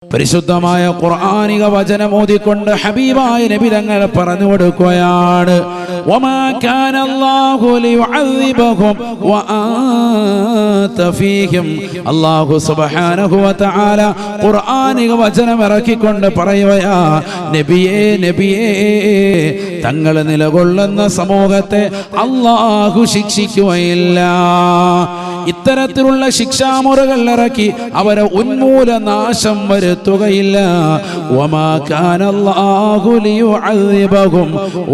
പരിശുദ്ധമായ ഖുർആനിക വചനം ഓതിക്കൊണ്ട് ഹബീബായ നബി തങ്ങൾ പറഞ്ഞു കൊടുക്കുകയാണ് വമാ കാന അല്ലാഹു ലിയുഅദ്ദിബഹും വഅൻത ഫീഹിം. അല്ലാഹു സുബ്ഹാനഹു വ തആല ഖുർആനിക വചനം ഇറക്കിക്കൊണ്ട് പറയുകയാ, നബിയേ നബിയേ, തങ്ങൾ നിലകൊള്ളുന്ന സമൂഹത്തെ അല്ലാഹു ശിക്ഷിക്കുകയില്ല. ഇത്തരത്തിലുള്ള ശിക്ഷാമുറകൾ ഇറക്കി അവരെ ഉന്മൂലനാശം വരുത്തുകയില്ല. വമാ കാന അല്ലാഹു ലിയുഅദ്ദിബഹും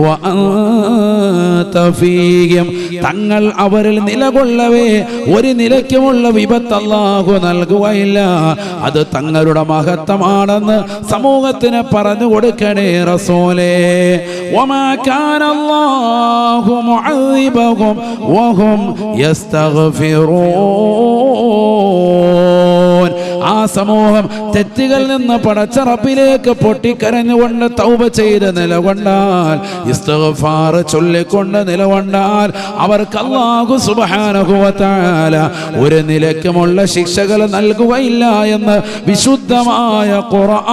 വഅൻത ഫീഹിം. തങ്ങൾ അവരിൽ നിലകൊള്ളവേ ഒരു നിലയ്ക്കുമുള്ള വിപത്ത് അല്ലാഹു നൽകുകയില്ല. അത് തങ്ങളുടെ മഹത്വമാണെന്ന് സമൂഹത്തിന് പറഞ്ഞു കൊടുക്കണേ റസൂലേ. വമാ കാന അല്ലാഹു മുഅദ്ദിബഹും വഹും യസ്തഗ്ഫിറൂൻ. ആ സമൂഹം തെറ്റുകളിൽ നിന്ന് പടച്ച റബ്ബിലേക്ക് പൊട്ടിക്കരഞ്ഞുകൊണ്ട് തൗബ ചെയ്ത് നിലകൊണ്ടാൽ, ഇസ്തിഗ്ഫാർ ചൊല്ലിക്കൊണ്ട് നിലകൊണ്ടാൽ അവർക്ക് അല്ലാഹു സുബ്ഹാനഹു വ തആല ഒരു നിലയ്ക്കുമുള്ള ശിക്ഷകൾ നൽകുകയില്ല എന്ന് വിശുദ്ധമായ ഖുർആൻ.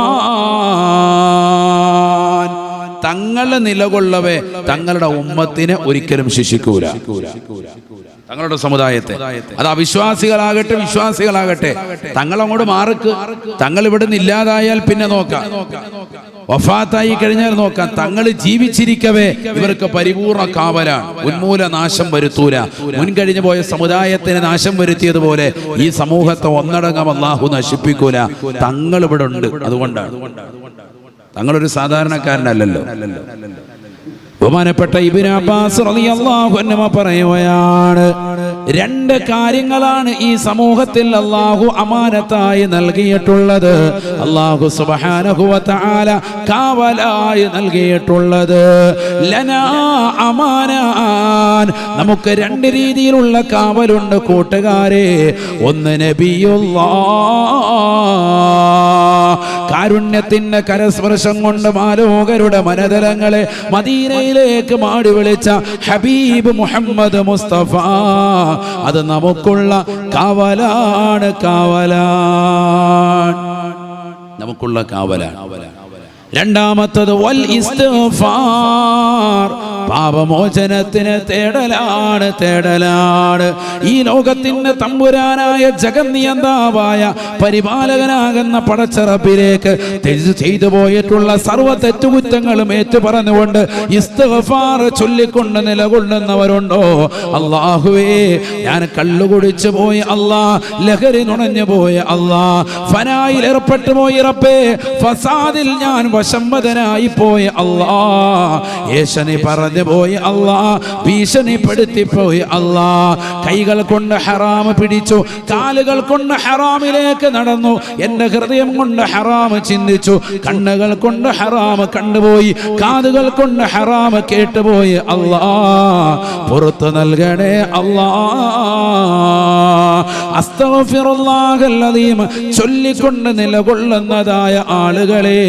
തങ്ങളെ നിലകൊള്ളവേ തങ്ങളുടെ ഉമ്മത്തിനെ ഒരിക്കലും ശിക്ഷിക്കൂല, തങ്ങളുടെ സമുദായത്തെ. അത് അവിശ്വാസികളാകട്ടെ വിശ്വാസികളാകട്ടെ, തങ്ങളങ്ങോട്ട് മാർക്ക്. തങ്ങൾ ഇവിടെ നിന്ന് ഇല്ലാതായാൽ പിന്നെ നോക്കാം, വഫാത്തായി കഴിഞ്ഞാൽ നോക്കാം. തങ്ങൾ ജീവിച്ചിരിക്കവേ ഇവർക്ക് പരിപൂർണ കാവലാണ്, ഉന്മൂല നാശം വരുത്തൂല. മുൻകഴിഞ്ഞു പോയ സമുദായത്തിന് നാശം വരുത്തിയതുപോലെ ഈ സമൂഹത്തെ ഒന്നടങ്കം അല്ലാഹു നശിപ്പിക്കൂല. തങ്ങൾ ഇവിടെ ഉണ്ട്, അതുകൊണ്ടാണ്. തങ്ങളൊരു സാധാരണക്കാരനല്ലല്ലോ. ബഹുമാനപ്പെട്ട ഇബ്നു അബ്ബാസ് റളിയല്ലാഹു അൻഹു പറയുകയാണ്, രണ്ട് കാര്യങ്ങളാണ് ഈ സമൂഹത്തിൽ അല്ലാഹു അമാനത്തായി നൽകിയിട്ടുള്ളത്, അല്ലാഹു സുബ്ഹാനഹു വ തആല കാവലായി നൽകിയിട്ടുള്ളത്. ലനാ അമാനാൻ, നമുക്ക് രണ്ട് രീതിയിലുള്ള കാവലുണ്ട് കൂട്ടുകാരെ. ഒന്ന് നബിയുല്ലാഹ്, കാരുണ്യത്തിന്റെ കരസ്പർശം കൊണ്ട് മാലോകരുടെ മനതലങ്ങളെ മദീനയിലേക്ക് മാടി വിളിച്ച ഹബീബ് മുഹമ്മദ് മുസ്തഫ, അത് നമുക്കുള്ള കാവലാണ്, കാവലാണ്, നമുക്കുള്ള കാവലാണ്. രണ്ടാമത്തത് വൽ ഇസ്തിഗ്ഫാർ, പാപമോചനത്തിന് തേടലാണ്, തേടലാണ്. ഈ ലോകത്തിന്റെ തമ്പുരാനായ ജഗന്നിയന്താവായ പരിപാലകനാകുന്ന പടച്ച റബ്ബിലേക്ക് ചെയ്തു പോയിട്ടുള്ള സർവ്വ തെറ്റുകുറ്റങ്ങളും ഏറ്റുപറഞ്ഞുകൊണ്ട് ഇസ്തിഗ്ഫാർ ചൊല്ലിക്കൊണ്ട് നിലകൊള്ളുന്നവരുണ്ടോ? അല്ലാഹുവേ, ഞാൻ കള്ളുകുടിച്ചു പോയി അല്ലാ, ലഹരി നുണഞ്ഞു പോയി അല്ലാ, ഫനായിൽ ഏർപ്പെട്ടു പോയി റബ്ബേ, ഫസാദിൽ ഞാൻ വശംവദനായി പോയി അല്ലാ, യേശനി പറഞ്ഞു പോയി അല്ലാ, ഭീഷണിപ്പെടുത്തി പോയി അല്ലാ, കൈകൾ കൊണ്ട് ഹറാം പിടിച്ചു, കാലുകൾ കൊണ്ട് ഹറാമിലേക്ക് നടന്നു, എന്റെ ഹൃദയം കൊണ്ട് ഹറാം ചിന്തിച്ചു, കണ്ണുകൾ കൊണ്ട് ഹറാം കണ്ടുപോയി, കാതുകൾ കൊണ്ട് ഹറാം കേട്ടുപോയി അല്ലാ, പുറത്തു നൽകണേ അല്ലാ. അസ്തഗ്ഫിറുല്ലാഹൽ അദീം ചൊല്ലിക്കൊണ്ട് നിലകൊള്ളുന്നതായ ആളുകളെ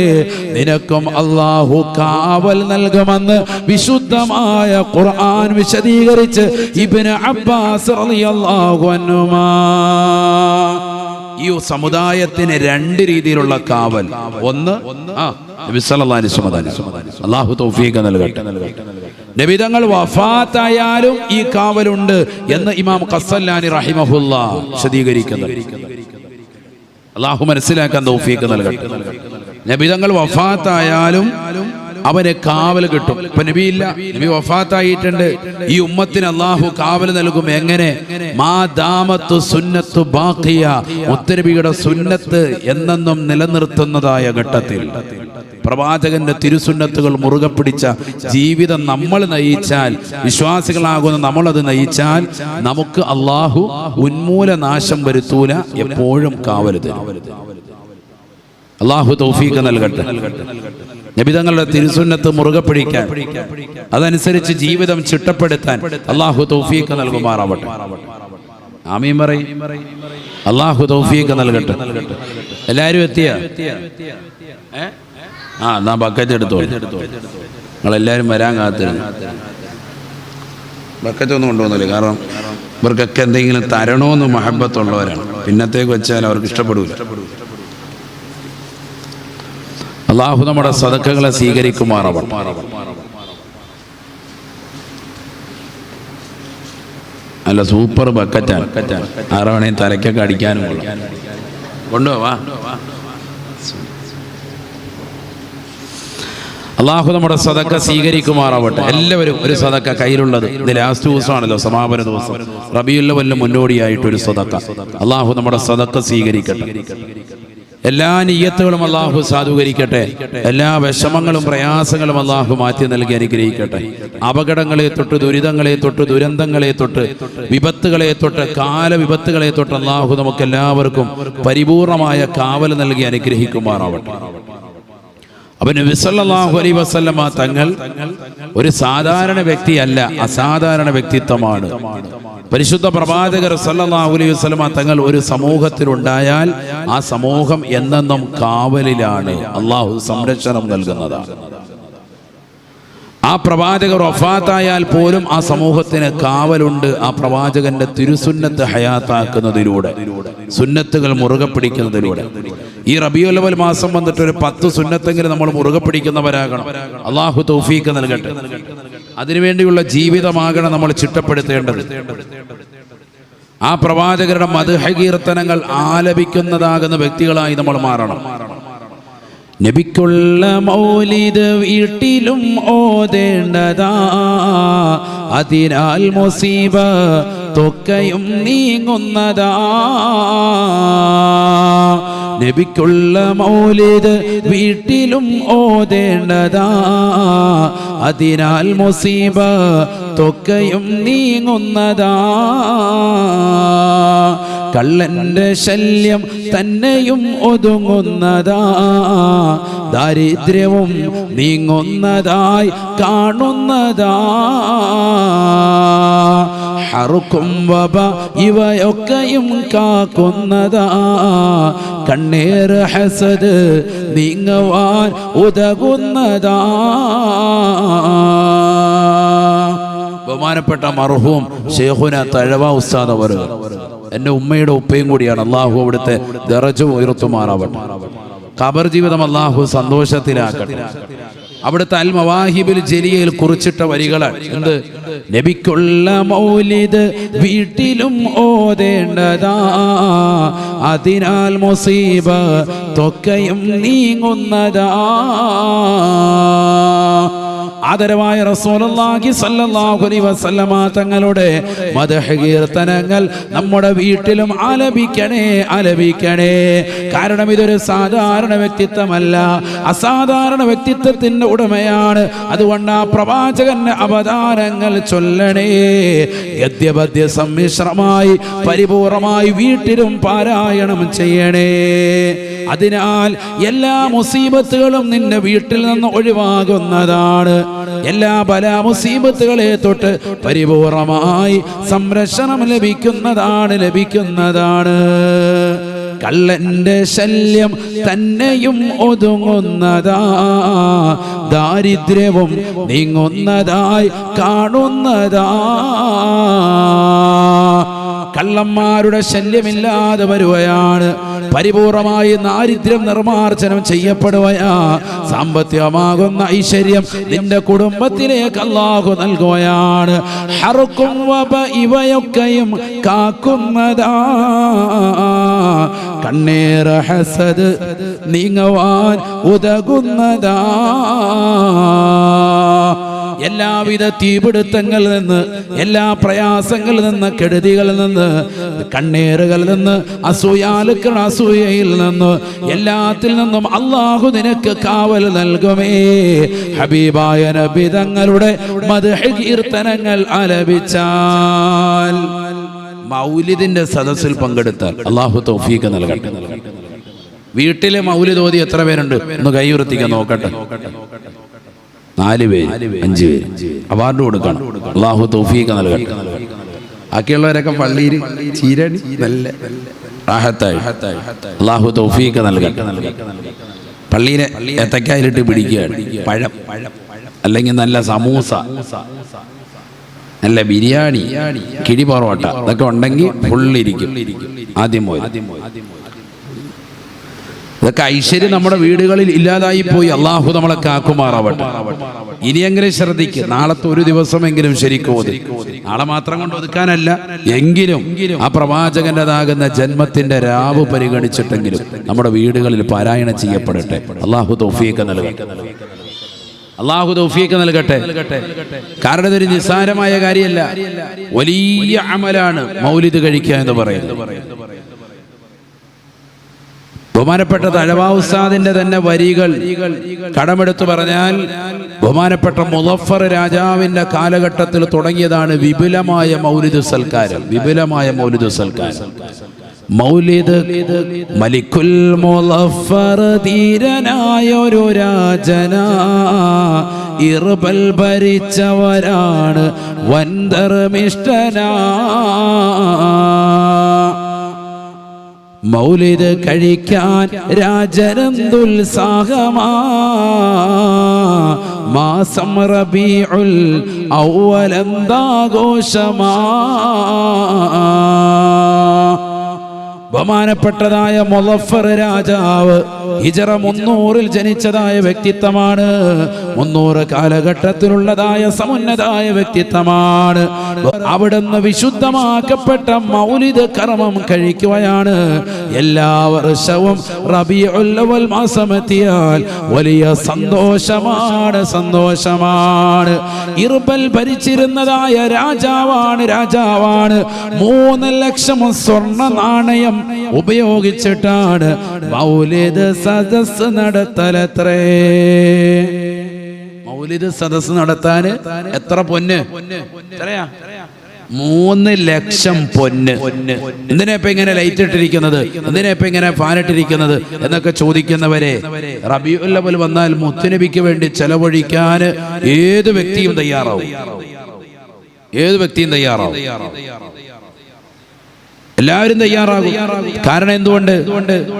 നിനക്കും അല്ലാഹു കാവൽ നൽകുമെന്ന് വിശുദ്ധമായ ഖുർആൻ വിശദീകരിച്ച് ഇബ്നു അബ്ബാസ് റളിയല്ലാഹു അൻഹുമാ. ഈ സമുദായത്തിന് രണ്ട് രീതിയിലുള്ള കാവൽ. ഒന്ന് നബി സല്ലല്ലാഹു അലൈഹി വസല്ലം, അല്ലാഹു തൗഫീഖ് നൽകട്ടെ. നബി തങ്ങൾ വഫാത്തായാലും ഈ കാവലുണ്ട് എന്ന് ഇമാം ഖസ്സലാനി റഹിമഹുല്ലാഹ് വിശദീകരിക്കുന്നുണ്ട്. അല്ലാഹു മനസ്സിലാക്കാൻ തൗഫീഖ് നൽകട്ടെ. നബി തങ്ങൾ വഫാത്തായാലും അവന് കാവൽ കിട്ടും. ഇപ്പൊ നബിയില്ല, നബി വഫാത്തായിട്ടുണ്ട്, ഈ ഉമ്മത്തിന് അല്ലാഹു കാവൽ നൽകും. എങ്ങനെ? മാ ദാമത്തു സുന്നത്തു ബാഖിയ, മുത്തനബിയുടെ സുന്നത്ത് എന്നെന്നും നിലനിർത്തുന്നതായ ഘട്ടത്തിൽ പ്രവാചകന്റെ തിരുസുന്നത്തുകൾ മുറുകെ പിടിച്ച ജീവിതം നമ്മൾ നയിച്ചാൽ, വിശ്വാസികളാകുന്ന നമ്മളത് നയിച്ചാൽ നമുക്ക് അല്ലാഹു ഉന്മൂല നാശം വരുത്തൂല, എപ്പോഴും കാവൽ തരും. അല്ലാഹു തൗഫീഖ് നൽകട്ടെ. നബിതങ്ങളുടെ തിരുസുന്നത്ത് മുറുകെ പിടിക്കാൻ, അതനുസരിച്ച് ജീവിതം ചിട്ടപ്പെടുത്താൻ അല്ലാഹു തൗഫീഖ് നൽകുമാറാവട്ടെ. ആമീൻ പറയും. അല്ലാഹു തൗഫീഖ് നൽകട്ടെ. എല്ലാവരും എത്തിയ? എന്നാ ബക്കറ്റ് എടുത്തോളൂ. നിങ്ങളെല്ലാവരും വരാൻ കാത്തിരുന്നു. ബക്കറ്റ് ഒന്നും കൊണ്ടുവന്നില്ല, കാരണം ഇവർക്കൊക്കെ എന്തെങ്കിലും തരണോന്ന് മഹബത്തുള്ളവരാണ്. പിന്നത്തേക്ക് വെച്ചാൽ അവർക്ക് ഇഷ്ടപ്പെടില്ല. അള്ളാഹു നമ്മുടെ സദഖകളെ സ്വീകരിക്കുമാറാവട്ടെ. നല്ല സൂപ്പർ ബക്കറ്റാണ്, ആറവണയും തലയ്ക്കൊക്കെ അടിക്കാനും കൊണ്ടുപോവാ. അള്ളാഹു നമ്മുടെ സദക്ക സ്വീകരിക്കുമാറാവട്ടെ. എല്ലാവരും ഒരു സദക്ക കയ്യിലുള്ളത്, ഇത് ലാസ്റ്റ് ദിവസമാണല്ലോ, സമാപന ദിവസം, റബീഉൽ അവ്വലിന് മുന്നോടിയായിട്ടൊരു സദക്ക. അള്ളാഹു നമ്മുടെ സദക്ക സ്വീകരിക്കട്ടെ. എല്ലാ നിയ്യത്തുകളും അള്ളാഹു സാധൂകരിക്കട്ടെ. എല്ലാ വിഷമങ്ങളും പ്രയാസങ്ങളും അള്ളാഹു മാറ്റി നൽകി അനുഗ്രഹിക്കട്ടെ. അപകടങ്ങളെ തൊട്ട്, ദുരിതങ്ങളെ തൊട്ട്, ദുരന്തങ്ങളെ തൊട്ട്, വിപത്തുകളെ തൊട്ട്, കാലവിപത്തുകളെ തൊട്ട് അള്ളാഹു നമുക്ക് എല്ലാവർക്കും പരിപൂർണമായ കാവൽ നൽകി അനുഗ്രഹിക്കുമാറാവട്ടെ. അപ്പോൾ നബി സല്ലല്ലാഹു അലൈഹി വസല്ലമ തങ്ങൾ ഒരു സാധാരണ വ്യക്തിയല്ല, അസാധാരണ വ്യക്തിത്വമാണ്. പരിശുദ്ധ പ്രവാചകർ സല്ലല്ലാഹു അലൈഹി വസല്ലമ തങ്ങൾ ഒരു സമൂഹത്തിലുണ്ടായാൽ ആ സമൂഹം എന്നെന്നും കാവലിലാണ്, അള്ളാഹു സംരക്ഷണം നൽകുന്നതാണ്. ആ പ്രവാചകർ വഫാത്തായാൽ പോലും ആ സമൂഹത്തിന് കാവലുണ്ട്. ആ പ്രവാചകന്റെ തിരുസുന്നത്ത് ഹയാത്താക്കുന്നതിലൂടെ, സുന്നത്തുകൾ മുറുകെ പിടിക്കുന്നതിലൂടെ. ഈ റബീഉൽ അവ്വൽ മാസം വന്നിട്ട് ഒരു 10 സുന്നത്തെങ്കിലും നമ്മൾ മുറുകെ പിടിക്കുന്നവരാകണം. അള്ളാഹു തൗഫീഖ് നൽകട്ടെ. അതിനുവേണ്ടിയുള്ള ജീവിതമാകണം നമ്മൾ ചിട്ടപ്പെടുത്തേണ്ടത്. ആ പ്രവാചകരുടെ മദ്ഹ് കീർത്തനങ്ങൾ ആലപിക്കുന്നതാകുന്ന വ്യക്തികളായി നമ്മൾ മാറണം. നബിക്കുള്ള മൗലിദ് വീട്ടിലും ഓതേണ്ടതാ, അതിനാൽ മുസീബത്തൊക്കെയും നീങ്ങുന്നതാ. നബിക്കുള്ള മൗലിദ് വീട്ടിലും ഓതേണ്ടതാ, അതിനാൽ മുസീബത്തൊക്കെയും നീങ്ങുന്നതാ. കള്ളന്റെ ശല്യം തന്നെയും ഒതുങ്ങുന്നതാ, ദാരിദ്ര്യവും നീങ്ങുന്നതായി കാണുന്നതാ. ഹറുക്കും വബ ഇവയൊക്കെയും കാക്കുന്നതാ, കണ്ണേറ് ഹസദ് നീങ്ങുവാൻ ഉതകുന്നതാ. ബഹുമാനപ്പെട്ട മർഹൂം ശൈഖുന തഴവ ഉസ്താദ് അവർ എൻ്റെ ഉമ്മയുടെ ഉപ്പയും കൂടിയാണ്. അള്ളാഹു അവിടുത്തെ ദറജ ഉയർത്തുമാറാവട്ടെ. ഖബർ ജീവിതം അള്ളാഹു സന്തോഷത്തിലാക്കട്ടെ. അവിടുത്തെ അൽ മവാഹിബുൽ ജലിയയിൽ കുറിച്ചിട്ട വരികളാണ് എന്ത്? നബിക്കുള്ള മൗലിദ് വീട്ടിലും ഓതേണ്ടതാ, അതിനാൽ മുസീബത്തൊക്കെയും നീങ്ങുന്നതാ. ആദരവായ റസൂലുള്ളാഹി സ്വല്ലല്ലാഹു അലൈഹി വസല്ലമ തങ്ങളുടെ മദ്ഹ് കീർത്തനങ്ങൾ നമ്മുടെ വീട്ടിലും ആലപിക്കണേ, ആലപിക്കണേ. കാരണം ഇതൊരു സാധാരണ വ്യക്തിത്വമല്ല, അസാധാരണ വ്യക്തിത്വത്തിന്റെ ഉടമയാണ്. അതുകൊണ്ട് ആ പ്രവാചകന്റെ അവതാരങ്ങൾ ചൊല്ലണേ. ഗദ്യപദ്യ സമ്മിശ്രമായി പരിപൂർണമായി വീട്ടിലും പാരായണം ചെയ്യണേ. അതിനാൽ എല്ലാ മുസീബത്തുകളും നിന്റെ വീട്ടിൽ നിന്ന് ഒഴിവാകുന്നതാണ്. എല്ലാ ബലാ മുസീബത്തുകളെ തൊട്ട് പരിപൂർണമായി സംരക്ഷണം ലഭിക്കുന്നതാണ്. കള്ളന്റെ ശല്യം തന്നെയും ഒതുങ്ങുന്നതാ, ദാരിദ്ര്യവും നീങ്ങുന്നതായി കാണുന്നതാ. കള്ളന്മാരുടെ ശല്യമില്ലാതെ വരുകയാണ്. പരിപൂർണമായി ദാരിദ്ര്യം നിർമാർജനം ചെയ്യപ്പെടുകയാ. സാമ്പത്തികമാകുന്ന ഐശ്വര്യം നിന്റെ കുടുംബത്തിലേക്ക് അല്ലാഹു നൽകുകയാണ്. ഹറുക്കും വബ ഇവയൊക്കെയും കാക്കുന്നതാ, കണ്ണേറ ഹസദ് നീങ്ങുവാൻ ഉതകുന്നതാ. എല്ലാവിധ തീപിടുത്തങ്ങളിൽ നിന്ന്, എല്ലാ പ്രയാസങ്ങളിൽ നിന്ന്, കെടുതികളിൽ നിന്ന്, കണ്ണേറുകളിൽ നിന്ന്, അസൂയാലുക്കൾ അസൂയയിൽ നിന്ന്, എല്ലാത്തിൽ നിന്നും അല്ലാഹു നിനക്ക് കാവൽ നൽകുമേ. ഹബീബായ നബി തങ്ങളുടെ മദ്ഹ് കീർത്തനങ്ങൾ ആലപിച്ചാൽ, മൗലിദിന്റെ സദസ്സിൽ പങ്കെടുത്താൽ അല്ലാഹു തൗഫീഖ് നൽകട്ടെ. വീട്ടിലെ മൗലിദ് ഓതി എത്ര പേരുണ്ട്? ഒന്ന് കൈയുയർത്തിക്കാൻ നോക്കട്ടെ. 4 പേര്, 5 പേര്. അവാർഡ് കൊടുക്കണം. അല്ലാഹു തൗഫീഖ് നൽകട്ടെ. ബാക്കിയുള്ളവരൊക്കെ പള്ളിയിൽ ചീരണി നല്ല റാഹത്തായി. അല്ലാഹു തൗഫീഖ് നൽകട്ടെ. പള്ളിയിലെ ഏത്തക്കായിലിട്ട് പിടിക്കുകയാണ്. പഴം അല്ലെങ്കിൽ നല്ല സമൂസ, നല്ല ബിരിയാണി, കിഴി പൊറോട്ട, ഇതൊക്കെ ഉണ്ടെങ്കിൽ ഫുള്ളിരിക്കും. ആദ്യം പോയി ഇതൊക്കെ ഐശ്വര്യം നമ്മുടെ വീടുകളിൽ ഇല്ലാതായി പോയി. അള്ളാഹു നമ്മളെ കാക്കുമാറാവട്ടെ. ഇനിയെങ്കിലും ശ്രദ്ധിക്കുക, നാളത്തെ ഒരു ദിവസമെങ്കിലും ശരിക്കും ഓതി. നാളെ മാത്രം കൊണ്ട് ഒതുക്കാനല്ല, എങ്കിലും ആ പ്രവാചകന്റേതാകുന്ന ജന്മത്തിന്റെ രാവ് പരിഗണിച്ചിട്ടെങ്കിലും നമ്മുടെ വീടുകളിൽ പാരായണം ചെയ്യപ്പെടട്ടെ. അള്ളാഹു തൗഫീഖ് നൽകട്ടെ. അള്ളാഹു തൗഫീഖ് നൽകട്ടെ. കാരണം ഇതൊരു നിസ്സാരമായ കാര്യമല്ല, വലിയ അമലാണ് മൗലിദ് കഴിക്കുക എന്ന് പറയുന്നത്. ബഹുമാനപ്പെട്ട തഴവാ ഉസ്താദിന്റെ തന്നെ വരികൾ കടമെടുത്തു പറഞ്ഞാൽ, ബഹുമാനപ്പെട്ട മുളഫർ രാജാവിന്റെ കാലഘട്ടത്തിൽ തുടങ്ങിയതാണ് വിപുലമായ മൗലിദ് സൽക്കാരം. വിപുലമായ മൗലിദ് സൽക്കാരം. മൗലിദ് മലിക്കുൽ മുളഫർ ധീരനായൊരു രാജന, ഇർബൽ ഭരിച്ചവരാണ് വൻധർമ്മിഷ്ഠനാ. മൗലിദ് കഴിക്കാൻ രാജനന്തുത്സാഹമാ, മാസം റബീഉൽ അവ്വലെന്താഘോഷമാ. ബഹുമാനപ്പെട്ടതായ മുളഫർ രാജാവ് ഹിജറ 300 ജനിച്ചതായ വ്യക്തിത്വമാണ്. 300 കാലഘട്ടത്തിലുള്ളതായ സമുന്നതായ വ്യക്തിത്വമാണ്. അവിടുന്ന് വിശുദ്ധമാക്കപ്പെട്ട മൗലിദ് കർമ്മം കഴിക്കുകയാണ്. എല്ലാ വർഷവും റബീഉൽ അവ്വൽ മാസമെത്തിയാൽ വലിയ സന്തോഷമാണ്, സന്തോഷമാണ്. ഇർബൽ ഭരിച്ചിരുന്നതായ രാജാവാണ്. 3 ലക്ഷം സ്വർണ്ണ നാണയം ഉപയോഗിച്ചിട്ടാണ് മൗലിദ് സദസ് നടത്തലത്രേ. മൗലിദ് സദസ് നടത്താൻ എത്ര പൊന്ന്? 3 ലക്ഷം പൊന്ന്. എന്തിനാ ഇപ്പൊ ഇങ്ങനെ ലൈറ്റ് ഇട്ടിരിക്കുന്നത്, എന്തിനാ ഇപ്പൊ ഇങ്ങനെ ഫാൻ ഇട്ടിരിക്കുന്നത് എന്നൊക്കെ ചോദിക്കുന്നവരെ, റബീഉൽ അവ്വൽ വന്നാൽ മുത്തുനബിക്ക് വേണ്ടി ചെലവഴിക്കാൻ ഏത് വ്യക്തിയും തയ്യാറാവും. ഏത് വ്യക്തിയും തയ്യാറാവും. എല്ലാവരും തയ്യാറാകും. കാരണം എന്തുകൊണ്ട്?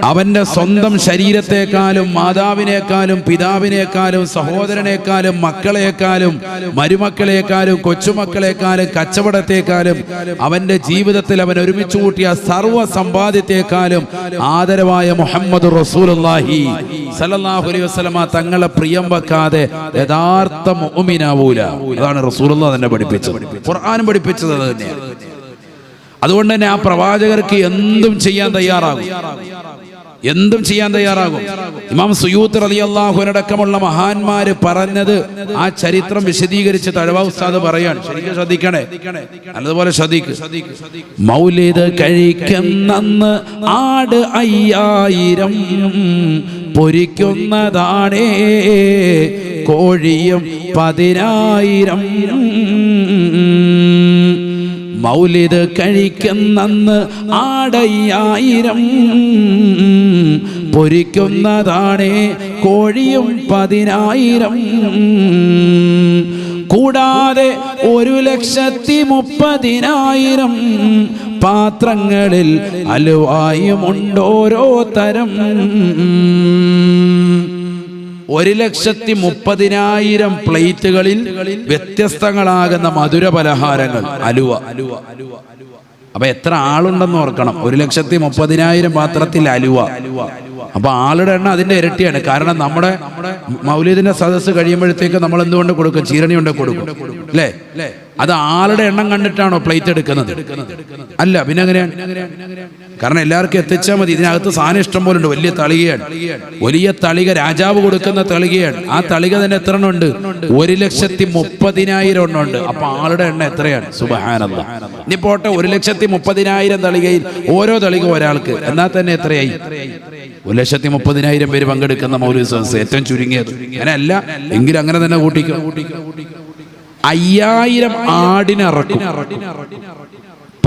അവന്റെ സ്വന്തം ശരീരത്തെക്കാളും മാതാവിനേക്കാളും പിതാവിനേക്കാളും സഹോദരനേക്കാളും മക്കളെക്കാളും മരുമക്കളെക്കാളും കൊച്ചുമക്കളെക്കാളും കച്ചവടത്തെക്കാളും അവന്റെ ജീവിതത്തിൽ അവൻ ഒരുമിച്ച് കൂട്ടിയ സർവ്വ സമ്പാദ്യത്തെക്കാളും ആദരവായ മുഹമ്മദ് റസൂലുള്ളാഹി സല്ലല്ലാഹു അലൈഹി വസല്ലമ തങ്ങളെ പ്രിയം വെക്കാതെ യഥാർത്ഥ മുഅ്മിനാവൂല. അതാണ് റസൂലുള്ളാഹി തന്നെ പഠിപ്പിച്ചത്, ഖുർആനും പഠിപ്പിച്ചത് അത് തന്നെയാണ്. അതുകൊണ്ട് തന്നെ ആ പ്രവാചകർക്ക് എന്തും ചെയ്യാൻ തയ്യാറാകും, എന്തും ചെയ്യാൻ തയ്യാറാകും. ഇമാം സുയൂത്ത് റളിയല്ലാഹു അൻഹു അടക്കമുള്ള മഹാന്മാര് പറഞ്ഞത് ആ ചരിത്രം വിശദീകരിച്ച് തഴവാ ഉസ്താദ് പറയാണ്. ശരിക്കും ശ്രദ്ധിക്കണേ, നല്ലതുപോലെ ശ്രദ്ധിക്ക്. മൗലിദ് കഴിക്കുന്നന്ന് ആട് 5000 പൊരിക്കുന്നതാണേ, കോഴിയും 10000. മൗലിദ് കഴിക്കുന്നന്ന് ആട് 5000 പൊരിക്കുന്നതാണേ, കോഴിയും 10000. കൂടാതെ 1,30,000 പാത്രങ്ങളിൽ അലുവായും ഉണ്ടോരോ തരം. 1,30,000 പ്ലേറ്റുകളിൽ വ്യത്യസ്തങ്ങളാകുന്ന മധുര പലഹാരങ്ങൾ, അലുവ. അപ്പൊ എത്ര ആളുണ്ടെന്ന് ഓർക്കണം. 1,30,000 പാത്രത്തിൽ അലുവ. അപ്പൊ ആളുടെ എണ്ണം അതിന്റെ ഇരട്ടിയാണ്. കാരണം നമ്മുടെ മൗലിദിന്റെ സദസ്സ് കഴിയുമ്പോഴത്തേക്ക് നമ്മൾ എന്തുകൊണ്ട് കൊടുക്കും? ചീരണി കൊണ്ട് കൊടുക്കും, അല്ലേ? അത് ആളുടെ എണ്ണം കണ്ടിട്ടാണോ പ്ലേറ്റ് എടുക്കുന്നത്? അല്ല, പിന്നെ എങ്ങനെയാണ്? കാരണം എല്ലാവർക്കും എത്തിച്ചാൽ മതി. ഇതിനകത്ത് സാധനം ഇഷ്ടം പോലെ ഉണ്ട്. വലിയ തളികയാണ്, വലിയ തളിക രാജാവ് കൊടുക്കുന്ന തളികയാണ്. ആ തളിക തന്നെ എത്ര എണ്ണം ഉണ്ട്? 1,30,000 എണ്ണം ഉണ്ട്. അപ്പൊ ആളുടെ എണ്ണം എത്രയാണ്? സുബ്ഹാനല്ലാഹ്. ഇനി പോട്ടെ, 1,30,000 തളികയിൽ ഓരോ തളിക ഒരാൾക്ക്, എന്നാൽ തന്നെ എത്രയായി? 1,30,000 പേര് പങ്കെടുക്കുന്ന മൗലിദ് സദസ്സ് ഏറ്റവും ചുരുങ്ങിയത്. അങ്ങനെ അല്ല എങ്കിലും അങ്ങനെ തന്നെ കൂട്ടിക്കും. 5000 ആടിനിറക്കും,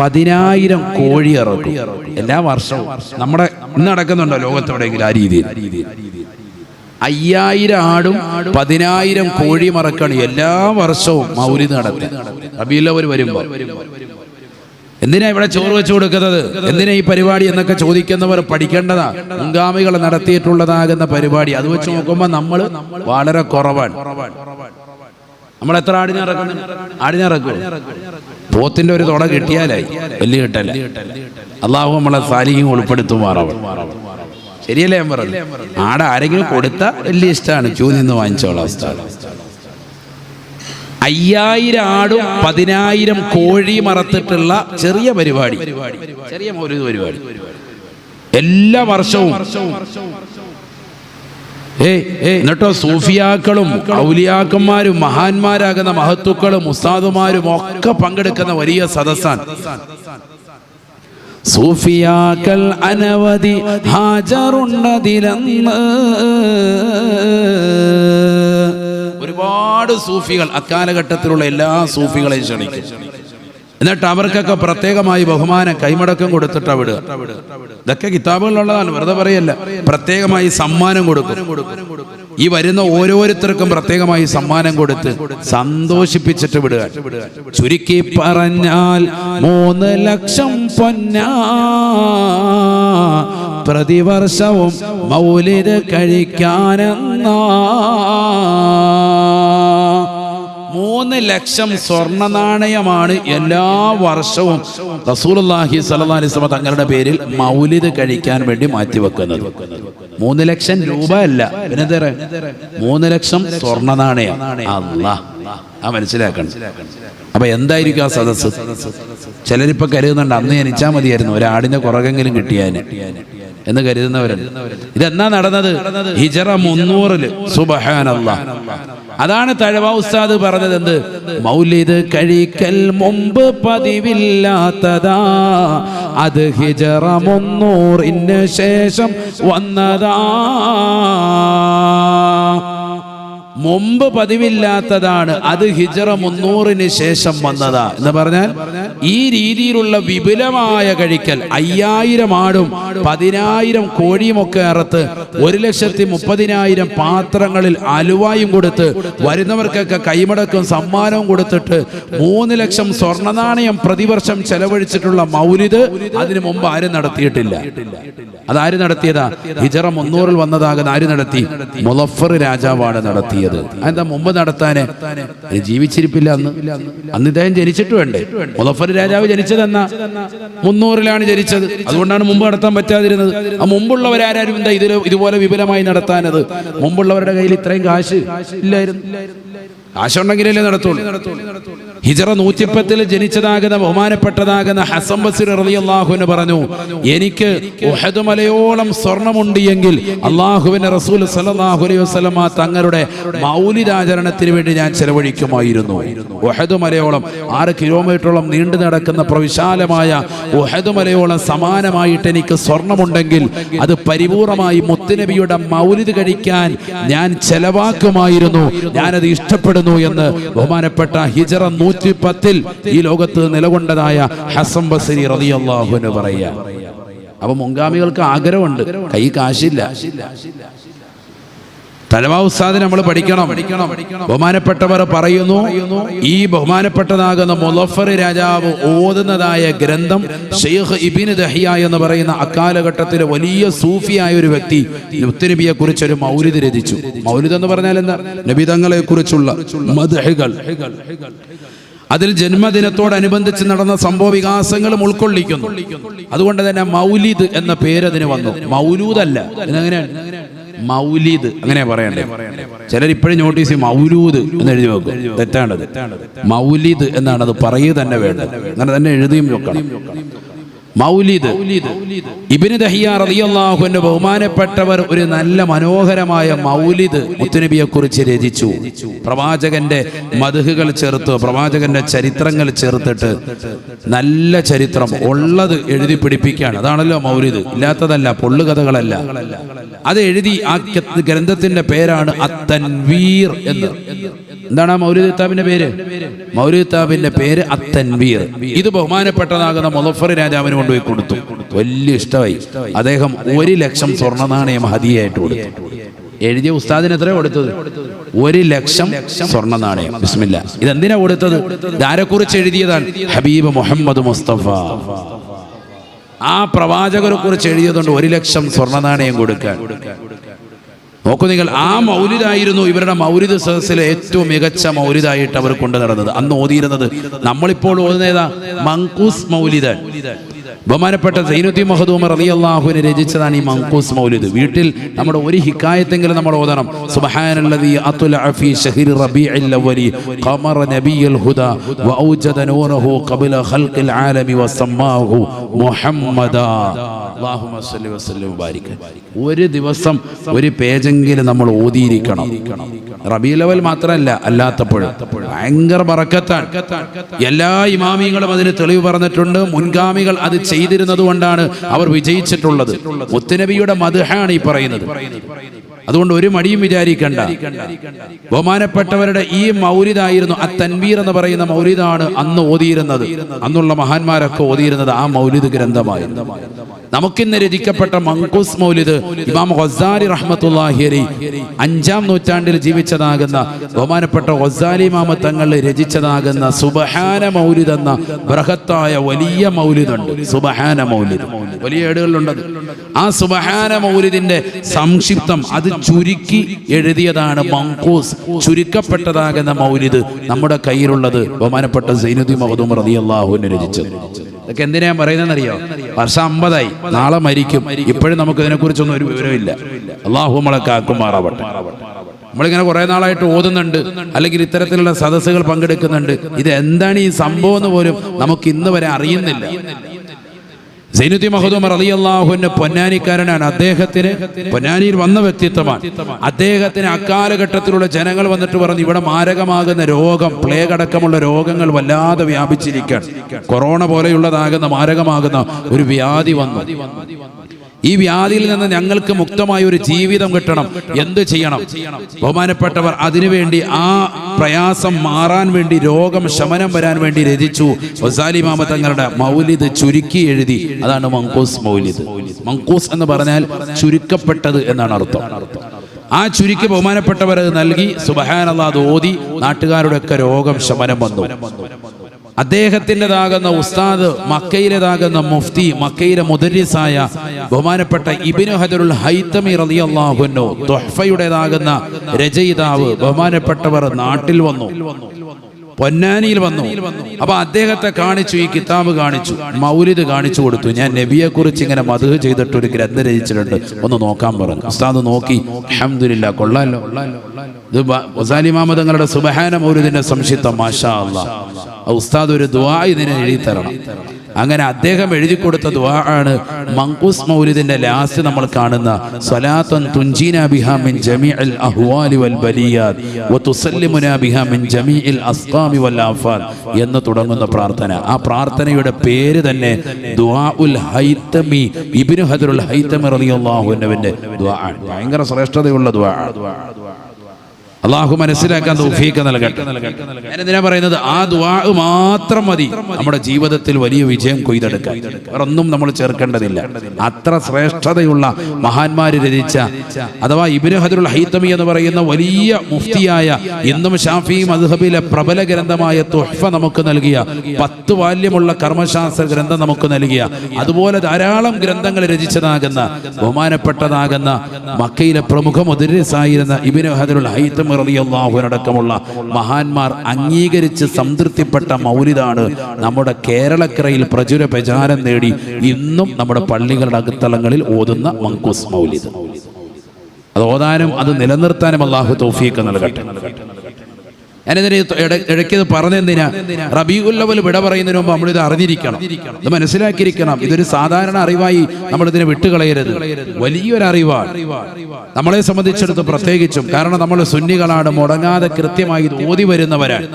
10,000 കോഴി ഇറക്കും എല്ലാ വർഷവും. നമ്മുടെ ഇന്ന് നടക്കുന്നുണ്ടോ ലോകത്തെവിടെയെങ്കിലും ആ രീതിയിൽ? 5000 ആടും 10,000 കോഴിയും ഇറക്കാണ് എല്ലാ വർഷവും മൗലിദ് നടത്തി. റബീഉൽ അവ്വൽ വരുമ്പോൾ എന്തിനാ ഇവിടെ ചോറ് വെച്ചു കൊടുക്കുന്നത്, എന്തിനാ ഈ പരിപാടി എന്നൊക്കെ ചോദിക്കുന്നവർ പഠിക്കേണ്ടതാ. മുൻഗാമികൾ നടത്തിയിട്ടുള്ളതാകുന്ന പരിപാടി അത് വെച്ച് നോക്കുമ്പോൾ നമ്മൾ വളരെ കുറവാണ്. നമ്മൾ എത്ര ആടിനിറക്കുന്നു? ആടിനിറക്കും. പോത്തിന്റെ ഒരു തുട കിട്ടിയാലായി, വലിയ കിട്ടല്ല. അള്ളാഹു നമ്മളെ സാലിഹ്യം ഉൾപ്പെടുത്തുമാറാവും. ശരിയല്ലേ ഞാൻ പറഞ്ഞു? ആടെ ആരെങ്കിലും കൊടുത്താൽ വലിയ ഇഷ്ടമാണ്, ക്യൂ നിന്ന് വാങ്ങിച്ചോളാം ഉസ്താദ്. 5000 ആടും 10000 കോഴിയും അറുത്തിട്ടുള്ള ചെറിയ പരിപാടി, ചെറിയ മൗലിദ് പരിപാടി എല്ലാ വർഷവും. എന്നിട്ടോ സൂഫിയാക്കളും ഔലിയാക്കന്മാരും മഹാന്മാരാകുന്ന മഹത്തുക്കളും ഉസ്താദുമാരും ഒക്കെ പങ്കെടുക്കുന്ന വലിയ സദസ്സാണ്. സൂഫിയാക്കൾ അനവധി ഹാജറുണ്ടതിലെന്ന്. ഒരുപാട് സൂഫികൾ അക്കാലഘട്ടത്തിലുള്ള എല്ലാ സൂഫികളെയും ക്ഷണിക്കും. എന്നിട്ട് അവർക്കൊക്കെ പ്രത്യേകമായി ബഹുമാനം കൈമടക്കം കൊടുത്തിട്ട് വിടുക. ഇതൊക്കെ കിതാബുകളിലുള്ളതാണ്, വെറുതെ പറയല്ല. പ്രത്യേകമായി സമ്മാനം കൊടുക്കും. ഈ വരുന്ന ഓരോരുത്തർക്കും പ്രത്യേകമായി സമ്മാനം കൊടുത്ത് സന്തോഷിപ്പിച്ചിട്ട് വിടുക. ചുരുക്കി പറഞ്ഞാൽ 3 ലക്ഷം പൊന്നാ പ്രതിവർഷവും മൗലിദ് കഴിക്കാനെന്നാ. 3 ലക്ഷം സ്വർണ്ണ നാണയമാണ് എല്ലാ വർഷവും റസൂലുള്ളാഹി സ്വല്ലല്ലാഹി അലൈഹി വസല്ലം തങ്ങളുടെ പേരിൽ മൗലിദ് കഴിക്കാൻ വേണ്ടി മാറ്റിവെക്കുന്നത്. 3 ലക്ഷം രൂപ അല്ല, പിന്നെ 3 ലക്ഷം സ്വർണ്ണ നാണയം. അല്ലാഹ്, മനസ്സിലാക്കണം. അപ്പൊ എന്തായിരിക്കും ആ സദസ്സ്? ചിലരിപ്പോ കരുതുന്നുണ്ട് അന്ന് ജനിച്ചാൽ മതിയായിരുന്നു, ഒരാടിന്റെ കുറകെങ്കിലും കിട്ടിയാന് എന്ന് കരുതുന്നവരുണ്ട്. ഇതെന്നാ നടന്നത്? ഹിജറ 300. സുബ്ഹാനല്ലാഹ്. അതാണ് തഴവ ഉസ്താദ് പറഞ്ഞത്. എന്ത്? മൗലിദ് കഴിക്കൽ മുമ്പ് പതിവില്ലാത്തതാ, അത് ഹിജറ 300 ശേഷം വന്നതാ. മുമ്പ് പതിവില്ലാത്തതാണ്, അത് ഹിജറ 300 ശേഷം വന്നതാ എന്ന് പറഞ്ഞാൽ ഈ രീതിയിലുള്ള വിപുലമായ കഴിക്കൽ 5000 ആടും 10000 കോഴിയുമൊക്കെ അറുത്ത് 1,30,000 പാത്രങ്ങളിൽ അലുവായും കൊടുത്ത് വരുന്നവർക്കൊക്കെ കൈമടക്കും സമ്മാനവും കൊടുത്തിട്ട് 3 ലക്ഷം സ്വർണ്ണ നാണയം പ്രതിവർഷം ചെലവഴിച്ചിട്ടുള്ള മൗലിദ് അതിനു മുമ്പ് ആരും നടത്തിയിട്ടില്ല. അതാര് നടത്തിയതാ? ഹിജറ 300 വന്നതാകുന്ന ആര് നടത്തി? മുളഫർ രാജാവാണ് നടത്തിയത്. എന്താ മുമ്പ് നടത്താന്? ജീവിച്ചിരിപ്പില്ല അന്ന് ഇദ്ദേഹം ജനിച്ചിട്ട് വേണ്ടേ? മുളഫർ രാജാവ് ജനിച്ചതെന്നാ? 300 ജനിച്ചത്. അതുകൊണ്ടാണ് മുമ്പ് നടത്താൻ പറ്റാതിരുന്നത്. ആ മുമ്പുള്ളവരാരും എന്താ ഇതുപോലെ വിപുലമായി നടത്താനത്? മുമ്പുള്ളവരുടെ കയ്യിൽ ഇത്രയും കാശ് ഇല്ലായിരുന്നു. കാശുണ്ടെങ്കിലല്ലേ നടത്തുള്ളൂ. ഹിജറ 110 ജനിച്ചതാകുന്ന ബഹുമാനപ്പെട്ടതാകുന്ന ഹസൻ ബസ്രി റളിയല്ലാഹു അൻഹു പറഞ്ഞു, എനിക്ക് ഉഹദ് മലയോളം സ്വർണ്ണമുണ്ട് എങ്കിൽ അല്ലാഹുവിന്റെ റസൂൽ സല്ലല്ലാഹു അലൈഹി വസല്ലമ തങ്ങളുടെ മൗലിദാചരണത്തിന് വേണ്ടി ഞാൻ ചെലവഴിക്കുമായിരുന്നു. ഉഹദ് മലയോളം 6 കിലോമീറ്ററോളം നീണ്ടു നടക്കുന്ന പ്രവിശാലമായ ഉഹദ് മലയോളം സമാനമായിട്ട് എനിക്ക് സ്വർണ്ണമുണ്ടെങ്കിൽ അത് പരിപൂർണമായി മുത്തുനബിയുടെ മൗലിദ് കഴിക്കാൻ ഞാൻ ചെലവാക്കുമായിരുന്നു, ഞാനത് ഇഷ്ടപ്പെടുന്നു എന്ന് ബഹുമാനപ്പെട്ട ഹിജറ 110 ഈ ലോകത്ത് നിലകൊണ്ടതായ ഹസൻ ബസ്രി റളിയല്ലാഹു അൻഹു പറയാ. അപ്പൊ മുൻഗാമികൾക്ക് ആഗ്രഹമുണ്ട്, കൈ കാശില്ല. തലവാ ഉസ്താദ് നമ്മൾ പഠിക്കണം. ബഹുമാനപ്പെട്ടവർ പറയുന്നു, ഈ ബഹുമാനപ്പെട്ടതാകുന്ന മുളഫർ രാജാവ് ഓതുന്നതായ ഗ്രന്ഥം ഷെയ്ഖ് ഇബ്നു ദഹിയ എന്ന് പറയുന്ന അക്കാലഘട്ടത്തിലെ വലിയ സൂഫിയായ ഒരു വ്യക്തി മുത്തുനബിയെ കുറിച്ച് ഒരു മൗലിദ് രചിച്ചു. മൗലിദ് എന്ന് പറഞ്ഞാൽ എന്താ? നബി തങ്ങളെ കുറിച്ചുള്ള മദ്ഹുകൾ. അതിൽ ജന്മദിനത്തോടനുബന്ധിച്ച് നടന്ന സംഭവ വികാസങ്ങളും ഉൾക്കൊള്ളിക്കുന്നു. അതുകൊണ്ട് തന്നെ മൗലിദ് എന്ന പേര് അതിന് വന്നു. മൗലൂദല്ല, എങ്ങനെയാണ്? മൗലിദ് അങ്ങനെ പറയണ്ടേ? ചിലർ ഇപ്പോഴും നോട്ടീസ് മൗലൂദ് എന്ന് എഴുതി വെക്കും. തെറ്റാണത്. മൗലിദ് എന്നാണ്, അത് പറയുക തന്നെ വേണ്ടത്. അങ്ങനെ തന്നെ എഴുതിയും വെക്കണം. മൗലിദ്. ഇബ്നു ദഹിയ റളിയല്ലാഹു അൻഹു ബഹുമാനപ്പെട്ടവർ ഒരു നല്ല മനോഹരമായ മൗലിദ് മുത്തുനബിയെ കുറിച്ച് രചിച്ചു. പ്രവാചകന്റെ മദ്ഹുകൾ ചേർത്ത്, പ്രവാചകന്റെ ചരിത്രങ്ങൾ ചേർത്തിട്ട് നല്ല ചരിത്രം ഉള്ളത് എഴുതി പിടിപ്പിക്കുകയാണ്. അതാണല്ലോ മൗലിദ്, ഇല്ലാത്തതല്ല, പൊള്ളുകഥകളല്ല. അത് എഴുതി ആ ഗ്രന്ഥത്തിന്റെ പേരാണ് അത്തൻവീർ എന്ന്. എന്താണ് ആ മൗലിദ് കിതാബിന്റെ പേര്? മൗലിദ് കിതാബിന്റെ പേര് അത്തൻവീർ. ഇത് ബഹുമാനപ്പെട്ടതാകുന്ന മുളഫർ രാജാവിന് കൊണ്ടുപോയി കൊടുത്തു. വലിയ ഇഷ്ടമായി. അദ്ദേഹം 1 ലക്ഷം സ്വർണ്ണ നാണയം ഹദിയായിട്ട് കൊടുത്തു. എഴുതിയ ഉസ്താദിന് എത്രയോ കൊടുത്തത്? 1 ലക്ഷം സ്വർണ്ണ നാണയം. ബിസ്മില്ലാ. ഇതെന്തിനാ കൊടുത്തത്? ആരെക്കുറിച്ച് എഴുതിയതാണ്? ഹബീബ് മുഹമ്മദ് മുസ്തഫ. ആ പ്രവാചകരെ കുറിച്ച് എഴുതിയതുകൊണ്ട് 1 ലക്ഷം സ്വർണ്ണ നാണയം കൊടുക്കാൻ. നോക്കൂ നിങ്ങൾ, ആ മൗലിദായിരുന്നു ഇവരുടെ മൗലിദ് സദസ്സിലെ ഏറ്റവും മികച്ച മൗലിദായിട്ട് അവർ കൊണ്ടു നടന്നത്. അന്ന് ഓതിയിരുന്നത് നമ്മളിപ്പോൾ ഓതുന്നേതാ? മങ്കൂസ് മൗലിദ്. ബഹുമാനപ്പെട്ട സൈനുദ്ദീൻ മഖ്ദൂം റളിയല്ലാഹുവിനെ രചിച്ചതാണ് ഈ മൻഖൂസ് മൗലിദ്. വീട്ടിൽ നമ്മുടെ ഒരു ഹിക്കായത്തെങ്കിലും നമ്മൾ ഓതണം. സുബ്ഹാനല്ലദീ അത്ലഅ ഫീ ശഹ്രി റബീഇൽ അവ്വലി ഖമറ നബിയ്യുൽ ഹുദാ വഔജദ നൂറഹു ഖബ്ല ഖൽഖിൽ ആലമി വസമ്മാഹു മുഹമ്മദാ. അല്ലാഹുമ്മ സ്വല്ലി വസല്ലിം വബാരിക. ഒരു ദിവസം ഒരു പേജെങ്കിലും നമ്മൾ ഓതിയിരിക്കണം. റബീഉൽ അവൽ മാത്രമല്ല, അല്ലാത്തപ്പോഴും ഭയങ്കര ബറക്കത്താണ്. എല്ലാ ഇമാമികളും അതിന് തെളിവ് പറഞ്ഞിട്ടുണ്ട്. മുൻഗാമികൾ അത് ചെയ്തിരുന്നത് കൊണ്ടാണ് അവർ വിജയിച്ചിട്ടുള്ളത്. മുത്തുനബിയുടെ മദ്ഹാണ് ഈ പറയുന്നത്. അതുകൊണ്ട് ഒരു മടിയും വിചാരിക്കണ്ട. ബഹുമാനപ്പെട്ടവരുടെ ഈ മൗലിദായിരുന്നു അത്തൻവീർ എന്ന് പറയുന്ന മൗലിദാണ് അന്ന് ഓതിയിരുന്നത്. അന്നുള്ള മഹാന്മാരൊക്കെ ഓതിയിരുന്നത് ആ മൗലിദ് ഗ്രന്ഥമായിരുന്നു. നമുക്കിന്ന് രചിക്കപ്പെട്ട മൻഖൂസ് മൗലിദ് ഇമാം ഗസാലി റഹ്മത്തുള്ളാഹി അലൈഹി 5-ാം നൂറ്റാണ്ടിൽ ജീവിച്ചതാകുന്ന ബഹുമാനപ്പെട്ട ഗസാലി ഇമാം തങ്ങൾ രചിച്ചതാകുന്ന സുബ്ഹാന മൗലിദ് എന്ന ബൃഹത്തായ വലിയ മൗലിദുണ്ട്. സുബ്ഹാന മൗലിദ് വലിയ ഏടുകളിലുണ്ടത്. ആ സുബ്ഹാന മൗലിദിന്റെ സംക്ഷിപ്തം അത് ചുരുക്കി എഴുതിയതാണ് മൻഖൂസ്. ചുരുക്കപ്പെട്ടതാകുന്ന മൗലിദ് നമ്മുടെ കയ്യിലുള്ളത് ബഹുമാനപ്പെട്ട സൈനുദ്ദീൻ മഖ്ദൂം റളിയല്ലാഹു അൻഹു രചിച്ചത്. ഇതൊക്കെ എന്തിനാ ഞാൻ പറയുന്നതെന്നറിയോ? വർഷം 50 നാളെ മരിക്കും. ഇപ്പോഴും നമുക്ക് ഇതിനെക്കുറിച്ചൊന്നും ഒരു വിവരമില്ല. അള്ളാഹു നമ്മളെ കാക്കുമാറാവട്ടെ. നമ്മളിങ്ങനെ കുറെ നാളായിട്ട് ഓതുന്നുണ്ട്, അല്ലെങ്കിൽ ഇത്തരത്തിലുള്ള സദസ്സുകൾ പങ്കെടുക്കുന്നുണ്ട്. ഇത് എന്താണ് ഈ സംഭവം എന്ന് പോലും നമുക്ക് ഇന്ന് വരെ അറിയുന്നില്ല. സൈനുദ്ദീൻ മഖ്ദൂം റളിയല്ലാഹു അൻഹു പൊന്നാനിക്കാരനാണ്. അദ്ദേഹത്തിന് പൊന്നാനിയിൽ വന്ന വ്യക്തിത്വമാണ്. അദ്ദേഹത്തിന് അക്കാലഘട്ടത്തിലുള്ള ജനങ്ങൾ വന്നിട്ട് പറഞ്ഞു, ഇവിടെ മാരകമാകുന്ന രോഗം, പ്ലേഗ് അടക്കമുള്ള രോഗങ്ങൾ വല്ലാതെ വ്യാപിച്ചിരിക്കുകയാണ്. കൊറോണ പോലെയുള്ളതാകുന്ന മാരകമാകുന്ന ഒരു വ്യാധി വന്നു. ഈ വ്യാധിയിൽ നിന്ന് ഞങ്ങൾക്ക് മുക്തമായ ഒരു ജീവിതം കിട്ടണം. എന്ത് ചെയ്യണം? ബഹുമാനപ്പെട്ടവർ അതിനുവേണ്ടി ആ പ്രയാസം മാറാൻ വേണ്ടി, രോഗം ശമനം വരാൻ വേണ്ടി രചിച്ചു ഗസാലി ഇമാം തങ്ങളുടെ മൗലിദ് ചുരുക്കി എഴുതി. അതാണ് മൻഖൂസ് മൗലിദ്. മൻഖൂസ് എന്ന് പറഞ്ഞാൽ ചുരുക്കപ്പെട്ടത് എന്നാണ് അർത്ഥം. ആ ചുരുക്കി ബഹുമാനപ്പെട്ടവർ നൽകി. സുബ്ഹാനല്ലാഹ് ഓതി നാട്ടുകാരുടെ ഒക്കെ രോഗം ശമനം വന്നു. അദ്ദേഹത്തിൻ്റെതാകുന്ന ഉസ്താദ്, മക്കയിലേതാകുന്ന മുഫ്തി, മക്കയിലെ മുദരിസായ ബഹുമാനപ്പെട്ട ഇബ്നു ഹജറുൽ ഹൈതമി റളിയല്ലാഹു അൻഹു തുഹ്ഫയുടേതാകുന്ന രചയിതാവ് ബഹുമാനപ്പെട്ടവർ നാട്ടിൽ വന്നു, പൊന്നാനിയിൽ വന്നു. അപ്പൊ അദ്ദേഹത്തെ കാണിച്ചു, ഈ കിതാബ് കാണിച്ചു, മൗലിദ് കാണിച്ചു കൊടുത്തു. ഞാൻ നബിയെ കുറിച്ച് ഇങ്ങനെ മദ്ഹ് ചെയ്തിട്ട് ഒരു ഗ്രന്ഥം രചിച്ചിട്ടുണ്ട്, ഒന്ന് നോക്കാൻ പറഞ്ഞു. ഉസ്താദ് നോക്കി, അൽഹംദുലില്ലാ, കൊള്ളാലോ. ഇത് ഗസാലി ഇമാം തങ്ങളുടെ സുബ്ഹാന മൗലിദിന്റെ സംക്ഷിപ്തം. മാഷാ അല്ലാഹ്. ഉസ്താദ് ഒരു ദുആ ഇതിനെ എഴുതി തരണം. അങ്ങനെ അദ്ദേഹം എഴുതി കൊടുത്ത ദുആ ആണ് മൻഖൂസ് മൗലിദിന്റെ ലാസ്റ്റ് നമ്മൾ കാണുന്ന സ്വലാത്തുൻ തുൻജീനാ ബിഹാ മിൻ ജമീഇൽ അഹ്വാലി വൽ ബലിയാത് വതുസല്ലിമുനാ ബിഹാ മിൻ ജമീഇൽ അസ്ഖാമി വൽ ആഫാത് എന്ന് തുടങ്ങുന്ന പ്രാർത്ഥന. ആ പ്രാർത്ഥനയുടെ പേര് തന്നെ ദുആഉൽ ഹൈതമി, ഇബ്നു ഹജറുൽ ഹൈതമി റളിയല്ലാഹു അൻഹുവിന്റെ ദുആ. ഭയങ്കര ശ്രേഷ്ഠതയുള്ള ദുആ. അള്ളാഹു മനസ്സിലാക്കാൻ തൗഫീഖ് നൽകട്ടെ. ഞാൻ എന്തിനാ പറയുന്നത്? ആ ദുആ മാത്രം മതി നമ്മുടെ ജീവിതത്തിൽ വലിയ വിജയം കൊയ്തെടുക്കാൻ. വേറൊന്നും നമ്മൾ ചേർക്കേണ്ടതില്ല. അത്ര ശ്രേഷ്ഠതയുള്ള മഹാന്മാര് രചിച്ച, അഥവാ ഇബ്നു ഹജറുൽ ഹൈതമി എന്ന് പറയുന്ന വലിയ മുഫ്തിയായ, ഇന്നും ഷാഫി മദ്ഹബിലെ പ്രബല ഗ്രന്ഥമായ തുഹ്ഫ നമുക്ക് നൽകിയ, 10 വാല്യമുള്ള കർമ്മശാസ്ത്ര ഗ്രന്ഥം നമുക്ക് നൽകിയ, അതുപോലെ ധാരാളം ഗ്രന്ഥങ്ങൾ രചിച്ചതാകുന്ന ബഹുമാനപ്പെട്ടതാകുന്ന മക്കയിലെ പ്രമുഖ മുദരിസായിരുന്ന ഇബ്നു ഹജറുൽ ഹൈതമി റളിയല്ലാഹുവിനടക്കമുള്ള മഹാന്മാർ അംഗീകരിച്ച് സംതൃപ്തിപ്പെട്ട മൗലിദാണ് നമ്മുടെ കേരളക്കരയിൽ പ്രചുര പ്രചാരം നേടി ഇന്നും നമ്മുടെ പള്ളികളുടെ അകത്തളങ്ങളിൽ ഓതുന്ന മൻഖൂസ് മൗലിദ്. അത് ഓതാനും അത് നിലനിർത്താനും അല്ലാഹു തൗഫീഖ് നൽകട്ടെ. ഞാനിതിന് ഇടയ്ക്കത് പറഞ്ഞെന്തിനാ? റബീഉൽ അവ്വൽ വിട പറയുന്നതിന് മുമ്പ് നമ്മളിത് അറിഞ്ഞിരിക്കണം, ഇത് മനസ്സിലാക്കിയിരിക്കണം. ഇതൊരു സാധാരണ അറിവായി നമ്മളിതിനെ വിട്ടുകളയരുത്. വലിയൊരു അറിവാണ് നമ്മളെ സംബന്ധിച്ചിടത്ത് പ്രത്യേകിച്ചും. കാരണം നമ്മൾ സുന്നികളാണ്, മുടങ്ങാതെ കൃത്യമായി ഇത് ഓതി വരുന്നവരാണ്.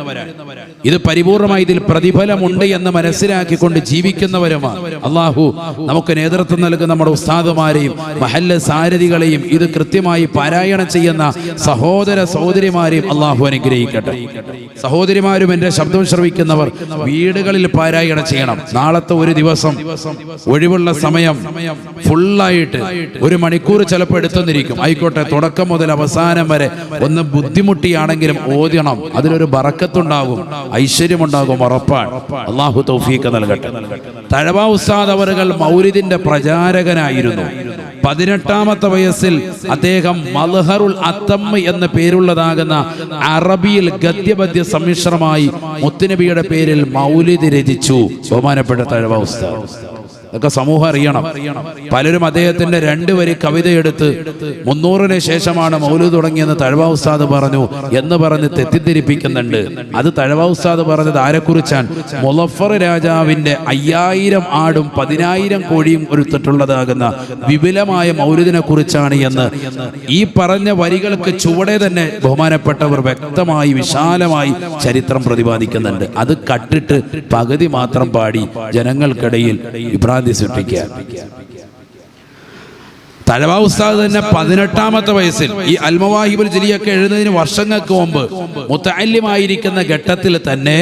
ഇത് പരിപൂർണമായി ഇതിൽ പ്രതിഫലമുണ്ട് എന്ന് മനസ്സിലാക്കിക്കൊണ്ട് ജീവിക്കുന്നവരുമാണ്. അള്ളാഹു നമുക്ക് നേതൃത്വം നൽകുന്ന നമ്മുടെ ഉസ്താദുമാരെയും മഹല്ല് സാരഥികളെയും ഇത് കൃത്യമായി പാരായണം ചെയ്യുന്ന സഹോദര സഹോദരിമാരെയും അള്ളാഹു അനുഗ്രഹിക്കട്ടെ. സഹോദരിമാരും എൻ്റെ ശബ്ദം ശ്രവിക്കുന്നവർ വീടുകളിൽ പാരായണം ചെയ്യണം. നാളത്തെ ഒരു ദിവസം ഒഴിവുള്ള സമയം ഫുള്ളായിട്ട് 1 മണിക്കൂർ ചിലപ്പോൾ എടുത്തെന്നിരിക്കും. ആയിക്കോട്ടെ, തുടക്കം മുതൽ അവസാനം വരെ ഒന്ന് ബുദ്ധിമുട്ടിയാണെങ്കിലും ഓതണം. അതിലൊരു ബറക്കത്തുണ്ടാകും, ഐശ്വര്യമുണ്ടാകും, ഉറപ്പാണ്. അള്ളാഹു തൗഫീഖ് നൽകട്ടെ. തഴവ ഉസ്താദ് അവറുകൾ മൗലിദിന്റെ പ്രചാരകനായിരുന്നു. 18ാമത്തെ വയസ്സിൽ അദ്ദേഹം മൽഹറുൽ അത്തമ്മ് എന്ന പേരുള്ളതാകുന്ന അറബിയിൽ ഗദ്യപദ്യ സമ്മിശ്രമായി മുത്തുനബിയുടെ പേരിൽ മൗലിദ് രചിച്ചു. ബഹുമാനപ്പെട്ട തഴവ ഉസ്താദ് അതൊക്കെ സമൂഹം അറിയണം. പലരും അദ്ദേഹത്തിന്റെ 2 വരി കവിതയെടുത്ത് 300-ന് ശേഷമാണ് മൗലൂദ് തുടങ്ങിയെന്ന് തഴവ ഉസ്താദ് പറഞ്ഞു എന്ന് പറഞ്ഞ് തെറ്റിദ്ധരിപ്പിക്കുന്നുണ്ട്. അത് തഴവ ഉസ്താദ് പറഞ്ഞത് ആരെക്കുറിച്ചാണ്? മുളഫർ രാജാവിന്റെ 5000 ആടും 10000 കോഴിയും ഒരുത്തിട്ടുള്ളതാകുന്ന വിപുലമായ മൗലൂദിനെ കുറിച്ചാണ് എന്ന് ഈ പറഞ്ഞ വരികൾക്ക് ചുവടെ തന്നെ ബഹുമാനപ്പെട്ടവർ വ്യക്തമായി വിശാലമായി ചരിത്രം പ്രതിപാദിക്കുന്നുണ്ട്. അത് കട്ടിട്ട് പകുതി മാത്രം പാടി ജനങ്ങൾക്കിടയിൽ വിഭ്രാന്തി സൃഷ്ടിക്കുക. തഴവ ഉസ്താദ് തന്നെ 18ാമത്തെ വയസ്സിൽ ഈ അൽമവാഹിബുൽ ജലിയൊക്കെ എഴുതുന്നതിന് വർഷങ്ങൾക്ക് മുമ്പ് മുത്തഅല്ലിമായിരിക്കുന്ന ഘട്ടത്തിൽ തന്നെ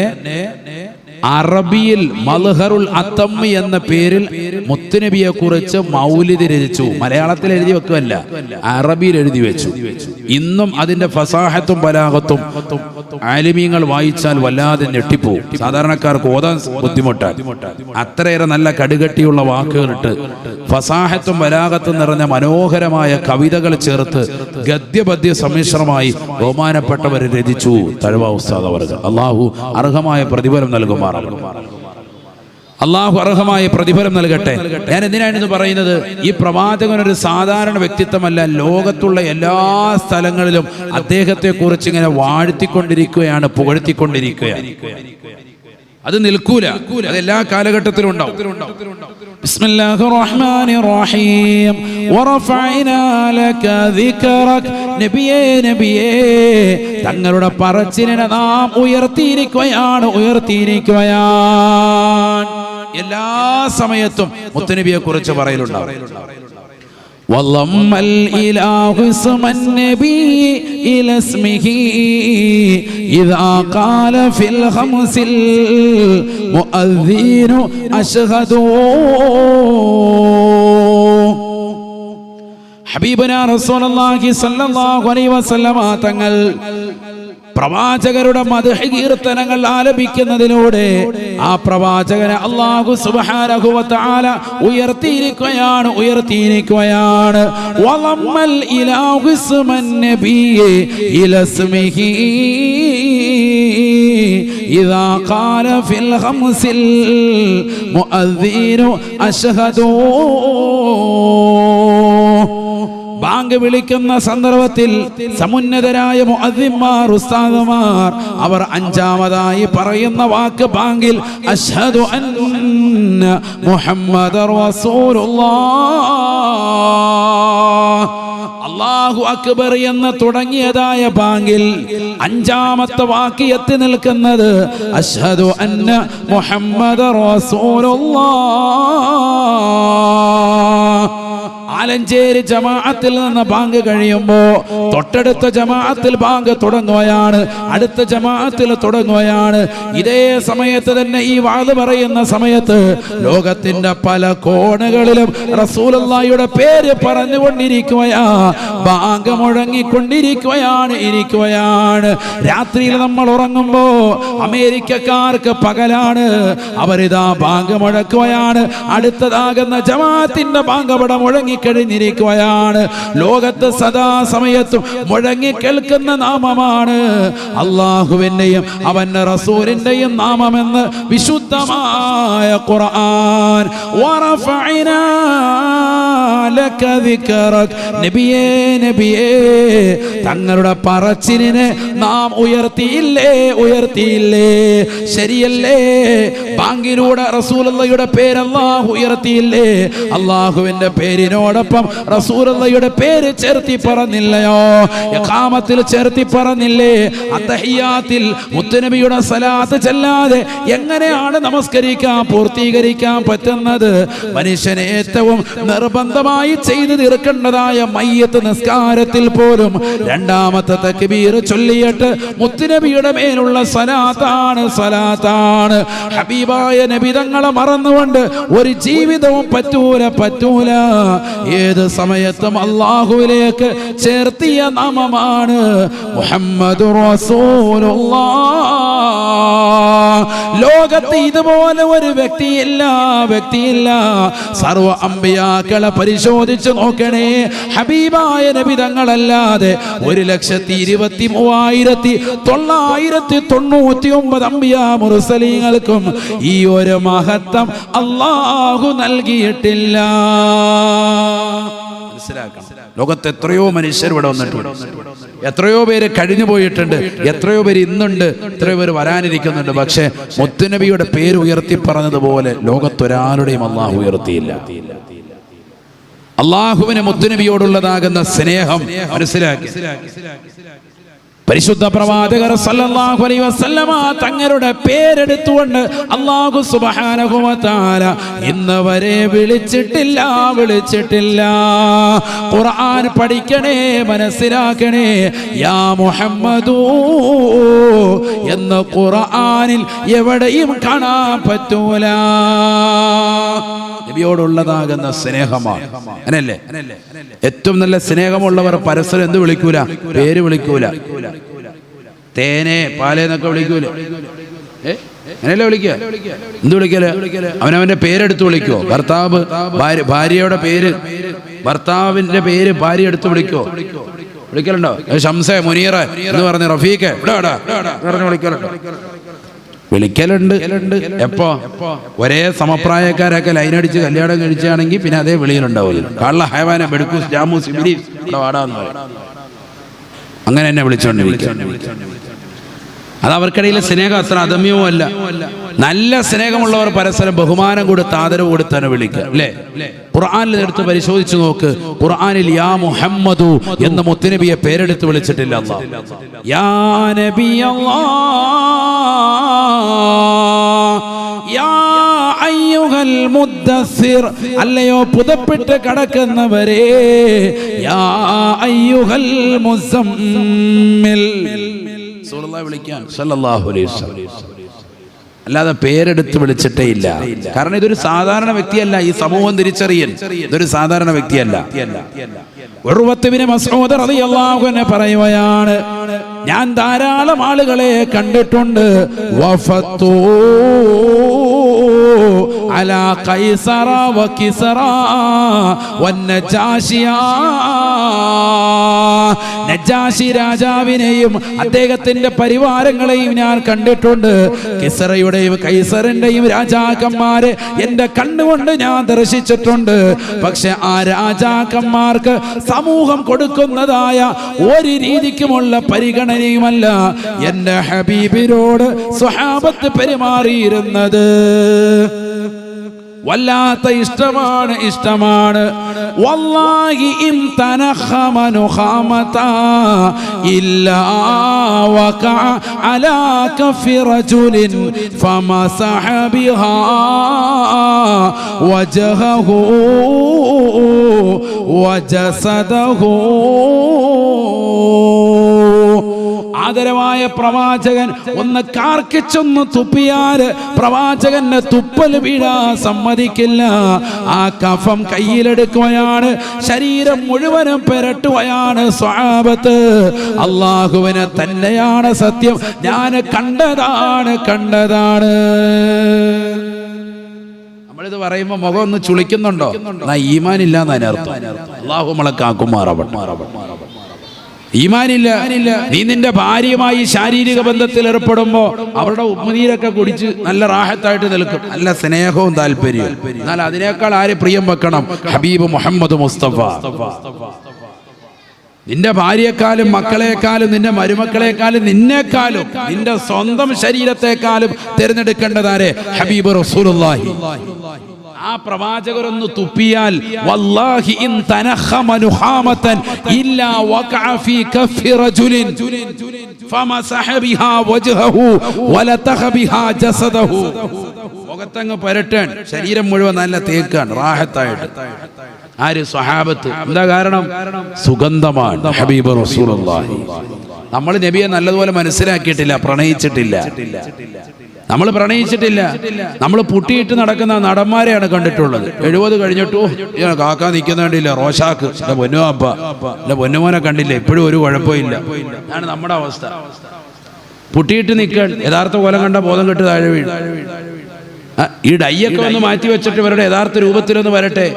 അറബിയിൽ മൽഹറുൽ അത്തമ്മി എന്ന പേരിൽ മുത്തുനബിയെ കുറിച്ച് മൗലിദ് രചിച്ചു. മലയാളത്തിൽ എഴുതി വെക്കുകയല്ല, അറബിയിൽ എഴുതി വെച്ചു. ഇന്നും അതിന്റെ ഫസാഹത്തും ബലാഗത്തും ആലിമീങ്ങൾ വായിച്ചാൽ വല്ലാതെ ഞെട്ടിപ്പോവും. സാധാരണക്കാർക്ക് ഓതാൻ ബുദ്ധിമുട്ടാണ്. അത്രയേറെ നല്ല കടുകട്ടിയുള്ള വാക്കുകളിട്ട് ഫസാഹത്തും ബലാഗത്തും നിറഞ്ഞ മനോഹരമായ കവിതകൾ ചേർത്ത് ഗദ്യപദ്യ സമ്മിശ്രമായി ബഹുമാനപ്പെട്ടവർ രചിച്ചു തഴവ ഉസ്താദ് അവർക്ക്. അള്ളാഹു അർഹമായ പ്രതിഫലം നൽകുമാറാണ്. അള്ളാഹു അർഹമായ പ്രതിഫലം നൽകട്ടെ. ഞാൻ എന്തിനാണിത് പറയുന്നത്? ഈ പ്രവാചകൻ ഒരു സാധാരണ വ്യക്തിത്വമല്ല. ലോകത്തുള്ള എല്ലാ സ്ഥലങ്ങളിലും അദ്ദേഹത്തെ കുറിച്ച് ഇങ്ങനെ വാഴ്ത്തിക്കൊണ്ടിരിക്കുകയാണ്, പുകഴ്ത്തിക്കൊണ്ടിരിക്കുകയാണ്. അത് നിൽക്കൂല, അത് എല്ലാ കാലഘട്ടത്തിലും ഉണ്ടാവും. ബിസ്മില്ലാഹിർ റഹ്മാനിർ റഹീം വറഫഅനാ ലക ദിക്റക. നബിയേ തങ്ങളുടെ പറച്ചിലിനെ നാം ഉയർത്തിയിരിക്കുകയാണ്. എല്ലാ സമയത്തും മുത്തുനബിയെ കുറിച്ച് പറയലുണ്ടാവും. وضم الإله اسم النبي إلى اسمه إذا قال في الخمس المؤذن أشهد. ഹബീബനാ റസൂലുള്ളാഹി സ്വല്ലല്ലാഹു അലൈഹി വസല്ലമ തങ്ങൾ പ്രവാചകരുടെ മദ്ഹ് കീർത്തനങ്ങൾ ആലപിക്കുന്നതിലൂടെ ആ പ്രവാചകനെ അല്ലാഹു സുബ്ഹാനഹു വ തആല ഉയർത്തിയിരിക്കുകയാണ്. വലമ്മൽ ഇലാഹു ഇസ്മൻ നബിയ്യി ഇലാ ഇസ്മിഹി ഇദാ ഖാല ഫിൽ ഖംസിൽ മുഅദ്ദിനു അശ്ഹദു. ബാങ്ക് വിളിക്കുന്ന സന്ദർഭത്തിൽ സമുന്നതരായ മുഅദ്ദിന്മാർ, ഉസ്താദുമാർ അവർ 5ാമതായി പറയുന്ന വാക്ക് ബാങ്കിൽ അശ്ഹദു അന്ന മുഹമ്മദർ റസൂലുള്ളാഹ്, അല്ലാഹു അക്ബർ എന്ന് തുടങ്ങിയതായ ബാങ്കിൽ 5ാമത്തെ വാക്ക് എത്തി നിൽക്കുന്നത് അശ്ഹദു അന്ന മുഹമ്മദർ റസൂലുള്ളാഹ്. ആലഞ്ചേരി ജമാഅത്തിൽ നിന്ന് ബാങ്ക് കഴിയുമ്പോ തൊട്ടടുത്ത ജമാഅത്തിൽ ബാങ്ക് തുടങ്ങുകയാണ്, അടുത്ത ജമാഅത്തിൽ തുടങ്ങുകയാണ്. ഇതേ സമയത്ത് തന്നെ ഈ വാദ് പറയുന്ന സമയത്ത് ലോകത്തിന്റെ പല കോണുകളിലും റസൂലുള്ളാഹിയുടെ പേര് പറഞ്ഞുകൊണ്ടിരിക്കുകയാ, ബാങ്ക് മുഴങ്ങിക്കൊണ്ടിരിക്കുകയാണ്. രാത്രിയിൽ നമ്മൾ ഉറങ്ങുമ്പോ അമേരിക്കക്കാർക്ക് പകലാണ്, അവരിതാ ബാങ്ക് മുഴക്കുകയാണ്. അടുത്തതാകുന്ന ജമാഅത്തിന്റെ ബാങ്ക് അവിടെ മുഴങ്ങിക്കഴിഞ്ഞിരിക്കുകയാണ്. ലോകത്ത് സദാ സമയത്തും മുഴങ്ങിക്കേൾക്കുന്ന നാമമാണ് അല്ലാഹുവിന്റെയും അവന്റെ റസൂലിന്റെയും നാമമെന്ന് വിശുദ്ധമായ ഖുർആൻ. വറഫഅനാ ലക ദിക്റക. നബിയേ തങ്ങളുടെ പറച്ചിലിനെ നാം ഉയർത്തിയില്ലേ? ശരിയല്ലേ? ബാങ്കിലൂടെ റസൂലുള്ളാഹിയുടെ പേര് അല്ലാഹു ഉയർത്തിയില്ലേ? അല്ലാഹുവിന്റെ പേരിനോടൊപ്പം റസൂലുള്ളാഹിയുടെ പേര് ചേർത്തി പറഞ്ഞില്ലയോ? ഇഖാമത്തിൽ ചേർത്തി പറഞ്ഞില്ലേ? അത്തഹിയാത്തിൽ മുത്തുനബിയുടെ സലാത്ത് ചെല്ലാതെ എങ്ങനെയാണ് നമസ്കരിക്കാൻ പൂർത്തീകരിക്കാൻ പറ്റുന്നത്? മനുഷ്യനെ ഏറ്റവും നിർബന്ധമായി ചെയ്തു തീർക്കേണ്ടതായ മയ്യത്ത് നിസ്കാരത്തിൽ പോലും 2ാമത്തെ തക്ബീർ ചൊല്ലിയിട്ട് മുത്തുനബിയുടെ മേലുള്ള സലാത്താണ്. ഹബീബായ നബി തങ്ങളെ മറന്നുകൊണ്ട് ഒരു ജീവിതവും പറ്റൂല. ഏത് സമയത്തും അല്ലാഹുവിലേക്ക് ചേർത്തിയ നാമമാണ് മുഹമ്മദുർ റസൂലുള്ളാഹ്. ലോകത്ത് ഇതുപോലെ ഒരു വ്യക്തിയില്ല. സർവ അമ്പിയാക്കളെ പരിശോധിച്ച് നോക്കണേ, ഹബീബായ നബി തങ്ങളല്ലാതെ 1,23,999 അമ്പിയാ മുർസലീങ്ങൾക്കും ഈ ഒരു മഹത്വം അല്ലാഹു നൽകിയിട്ടില്ല. മനസ്സിലാക്കണം. ലോകത്ത് എത്രയോ മനുഷ്യർ ഇവിടെ വന്നിട്ടുണ്ട്, എത്രയോ പേര് കഴിഞ്ഞു പോയിട്ടുണ്ട്, എത്രയോ പേര് ഇന്നുണ്ട്, എത്രയോ പേര് വരാനിരിക്കുന്നുണ്ട്. പക്ഷെ മുത്തുനബിയുടെ പേര് ഉയർത്തി പറഞ്ഞതുപോലെ ലോകത്തൊരാളുടെയും അള്ളാഹു ഉയർത്തിയില്ല. അള്ളാഹുവിന് മുത്തുനബിയോടുള്ളതാകുന്ന സ്നേഹം മനസ്സിലാക്കി പരിശുദ്ധ പ്രവാചകർ സല്ലല്ലാഹു അലൈഹി വസല്ലമ തങ്ങളുടെ പേരെടുത്തുകൊണ്ട് അല്ലാഹു സുബ്ഹാനഹു വ തആല ഇന്ന് വരെ വിളിച്ചിട്ടില്ല. ഖുർആൻ പഠിക്കണേ, മനസ്സിലാക്കണേ. യാ മുഹമ്മദൂ എന്ന് ഖുർആനിൽ എവിടെയും കാണാൻ പറ്റൂല. നബിയോടുള്ളതാകുന്ന സ്നേഹമാണ്. അങ്ങനല്ലേ? ഏറ്റവും നല്ല സ്നേഹമുള്ളവർ പരസ്പരം എന്ത് വിളിക്കൂല? പേര് വിളിക്കൂല. തേനെ പാലേന്നൊക്കെ വിളിക്കൂല. അങ്ങനെയല്ലേ വിളിക്കുക? എന്ത് വിളിക്കല്? അവനവന്റെ പേരെടുത്ത് വിളിക്കോ? ഭർത്താവ് ഭാര്യയുടെ പേര്, ഭർത്താവിന്റെ പേര് ഭാര്യ എടുത്ത് വിളിക്കോ? വിളിക്കലുണ്ടോ? ഷംസേ, മുനീറ എന്ന് പറഞ്ഞ റഫീഖ് വിളിക്കലുണ്ടോ? വിളിക്കലുണ്ട്. എപ്പോ? ഒരേ സമപ്രായക്കാരൊക്കെ ലൈനടിച്ച് കല്യാണം കഴിച്ചാണെങ്കിൽ പിന്നെ അതേ വിളിയിലുണ്ടാവില്ല. കള്ള ഹൈവാന ബെടുക്കൂസ് ജാമൂസ് ഇബ്ലീസ് ഇവിടെ വാടാന്ന് പറയും. അങ്ങനെ എന്നെ വിളിച്ചോണ്ടിരിക്കും. അത് അവർക്കിടയിലെ സ്നേഹം അത്ര അദമ്യവും അല്ല. നല്ല സ്നേഹമുള്ളവർ പരസ്പരം ബഹുമാനം കൊടുത്ത് ആദരവ് കൊടുത്താണ് വിളിക്കുക, അല്ലേ? ഖുർആനിൽ എടുത്ത് പരിശോധിച്ചു നോക്ക്. ഖുർആനിൽ യാ മുഹമ്മദു എന്ന മുത്തുനബിയെ പേരെടുത്ത് വിളിച്ചിട്ടില്ല അല്ലാഹ്. യാ നബി അല്ലാഹ്, യാ അയ്യുഹൽ മുദ്ദസ്സിർ, അല്ലയോ പുതപ്പിട്ട് കിടക്കുന്നവരെ, യാ അയ്യുഹൽ മുസമ്മിൽ വിളിക്കാൻ സല്ലല്ലാഹു അലൈഹി വസല്ലം. അല്ലാതെ പേരെടുത്ത് വിളിച്ചിട്ടേ ഇല്ല. കാരണം ഇതൊരു സാധാരണ വ്യക്തിയല്ല. ഈ സമൂഹം തിരിച്ചറിയൻ ഇതൊരു സാധാരണ വ്യക്തിയല്ല. ഉർവത്ത് ഇബ്നു മസ്ഊദ് റളിയല്ലാഹു അൻഹു പറയുകയാണ്, ഞാൻ ധാരാളം ആളുകളെ കണ്ടിട്ടുണ്ട്. വഫത്തു അലാ ഖൈസറ വ കിസ്റ വന്നജാശിയ, നജാശി രാജാവിനെയും അദ്ദേഹത്തിന്റെ പരിവാരങ്ങളെയും ഞാൻ കണ്ടിട്ടുണ്ട്. കിസ്റയുടെയും കൈസറിന്റെയും രാജാക്കന്മാരെ എന്റെ കണ്ണുകൊണ്ട് ഞാൻ ദർശിച്ചിട്ടുണ്ട്. പക്ഷെ ആ രാജാക്കന്മാർക്ക് സമൂഹം കൊടുക്കുന്നതായ ഒരു രീതിക്കുമുള്ള പരിഗണനയുമല്ല എന്റെ ഹബീബിനോട് സ്വഹാബത്ത് പെരുമാറിയിരുന്നത്. വല്ലാത്ത ഇഷ്ടമാണ്. വല്ലാഹി ഇൻ തനഖമ നുഖാമത ഇല്ലാ വഖഅ അലാ കഫി റജുലിൻ ഫമസഹ ബിഹാ വജഹഹു വജസദഹു. ആദരവായ പ്രവാചകൻ ഒന്ന് കാർക്കിച്ചൊന്ന് തുപ്പിയാൽ പ്രവാചകന് തുപ്പൽ വീഴാൻ സമ്മതിക്കില്ല. ആ കഫം കയ്യിലെടുക്കുകയാണ്, ശരീരം മുഴുവനും പെരട്ടുകയാണ് സ്വഹാബത്ത്. അള്ളാഹുവിനെ തന്നെയാണ് സത്യം, ഞാൻ കണ്ടതാണ്. നമ്മളിത് പറയുമ്പോ മുഖം ഒന്ന് ചുളിക്കുന്നുണ്ടോ? ഈമാനില്ല എന്നതിനർത്ഥം. അള്ളാഹു നമ്മളെ കാക്കുമാറാവട്ടെ. ഈമാനില്ല. നീ നിന്റെ ഭാര്യയുമായി ശാരീരിക ബന്ധത്തിൽ ഏർപ്പെടുമ്പോ അവരുടെ ഉമ്മനീരൊക്കെ കുടിച്ച് നല്ല റാഹത്തായിട്ട് നിൽക്കും, നല്ല സ്നേഹവും താല്പര്യവും. എന്നാൽ അതിനേക്കാൾ ആര് പ്രിയം വെക്കണം? ഹബീബ് മുഹമ്മദ് മുസ്തഫ. നിന്റെ ഭാര്യയെക്കാളും മക്കളെക്കാളും നിന്റെ മരുമക്കളെക്കാളും നിന്നെക്കാളും നിന്റെ സ്വന്തം ശരീരത്തെക്കാളും തിരഞ്ഞെടുക്കേണ്ടതാരെ? ഹബീബ് റസൂലുള്ളാഹി. ആ പ്രവാചകരൊന്ന് തുപ്പിയാൽ വല്ലാഹി ഇൻ തനഖമ നുഖാമതൻ ഇല്ലാ വഖഅ ഫീ കഫി റജുലിൻ ഫമസഹ ബിഹാ വജ്ഹഹു വലതഖ ബിഹാ ജസദഹു. മുഖത്തങ്ങ് പരട്ടാൻ, ശരീരം മുഴുവൻ നല്ല തേക്കാൻ റാഹത്തായിട്ട്. ആര്? സ്വഹാബത്ത്. എന്താ കാരണം? സുഗന്ധമാണ് ഹബീബ് റസൂലുള്ളാഹി. നമ്മൾ നബിയെ നല്ലതുപോലെ മനസ്സിലാക്കിയിട്ടില്ല, പ്രണയിച്ചിട്ടില്ല. നമ്മൾ പ്രണയിച്ചിട്ടില്ല. നമ്മൾ പുട്ടിയിട്ട് നടക്കുന്ന നടന്മാരെയാണ് കണ്ടിട്ടുള്ളത്. 70 കഴിഞ്ഞിട്ടു കാക്ക നിൽക്കുന്ന കണ്ടില്ല, റോഷാക്ക് എന്റെ പൊന്നുവാപ്പ, എന്റെ പൊന്നുമോനെ കണ്ടില്ല, ഇപ്പോഴും ഒരു കുഴപ്പമില്ല. അതാണ് നമ്മുടെ അവസ്ഥ. പൊട്ടിയിട്ട് നിൽക്കാൻ യഥാർത്ഥ കോലം കണ്ട ബോധം കെട്ട് താഴെ വീഴും. ഈ ഡയ്യൊക്കെ ഒന്ന് മാറ്റി വെച്ചിട്ട് ഇവരുടെ യഥാർത്ഥ രൂപത്തിലൊന്ന് വരട്ടെ.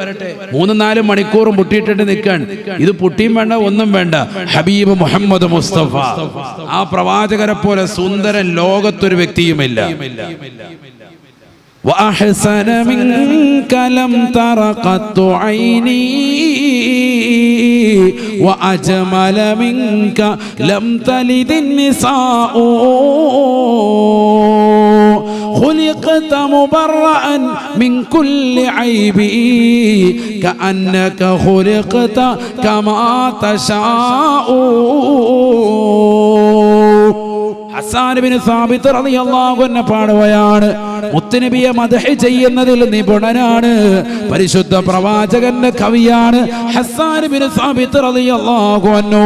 3-4 മണിക്കൂറും പൊട്ടിയിട്ടിട്ട് നിൽക്കാൻ. ഇത് പൊട്ടിയും വേണ്ട, ഒന്നും വേണ്ട. ഹബീബ് മുഹമ്മദ് മുസ്തഫ, ആ പ്രവാചകരെ പോലെ സുന്ദരൻ ലോകത്തൊരു വ്യക്തിയുമില്ല. وأحسن منك لم تر قط عيني وأجمل منك لم تلد النساء خلقت مبرأ من كل عيب كأنك خلقت كما تشاء. ഹസ്സാൻ ബിൻ സാബിത്ത് റളിയല്ലാഹു അൻഹു പാടുകയാണ്, മുത്തുനബിയെ മദ്ഹ് ചെയ്യുന്നതിൽ നിപുണനാണ്, പരിശുദ്ധ പ്രവാചകന്റെ കവിയാണ് ഹസ്സാൻ ബിൻ സാബിത്ത് റളിയല്ലാഹു അൻഹു.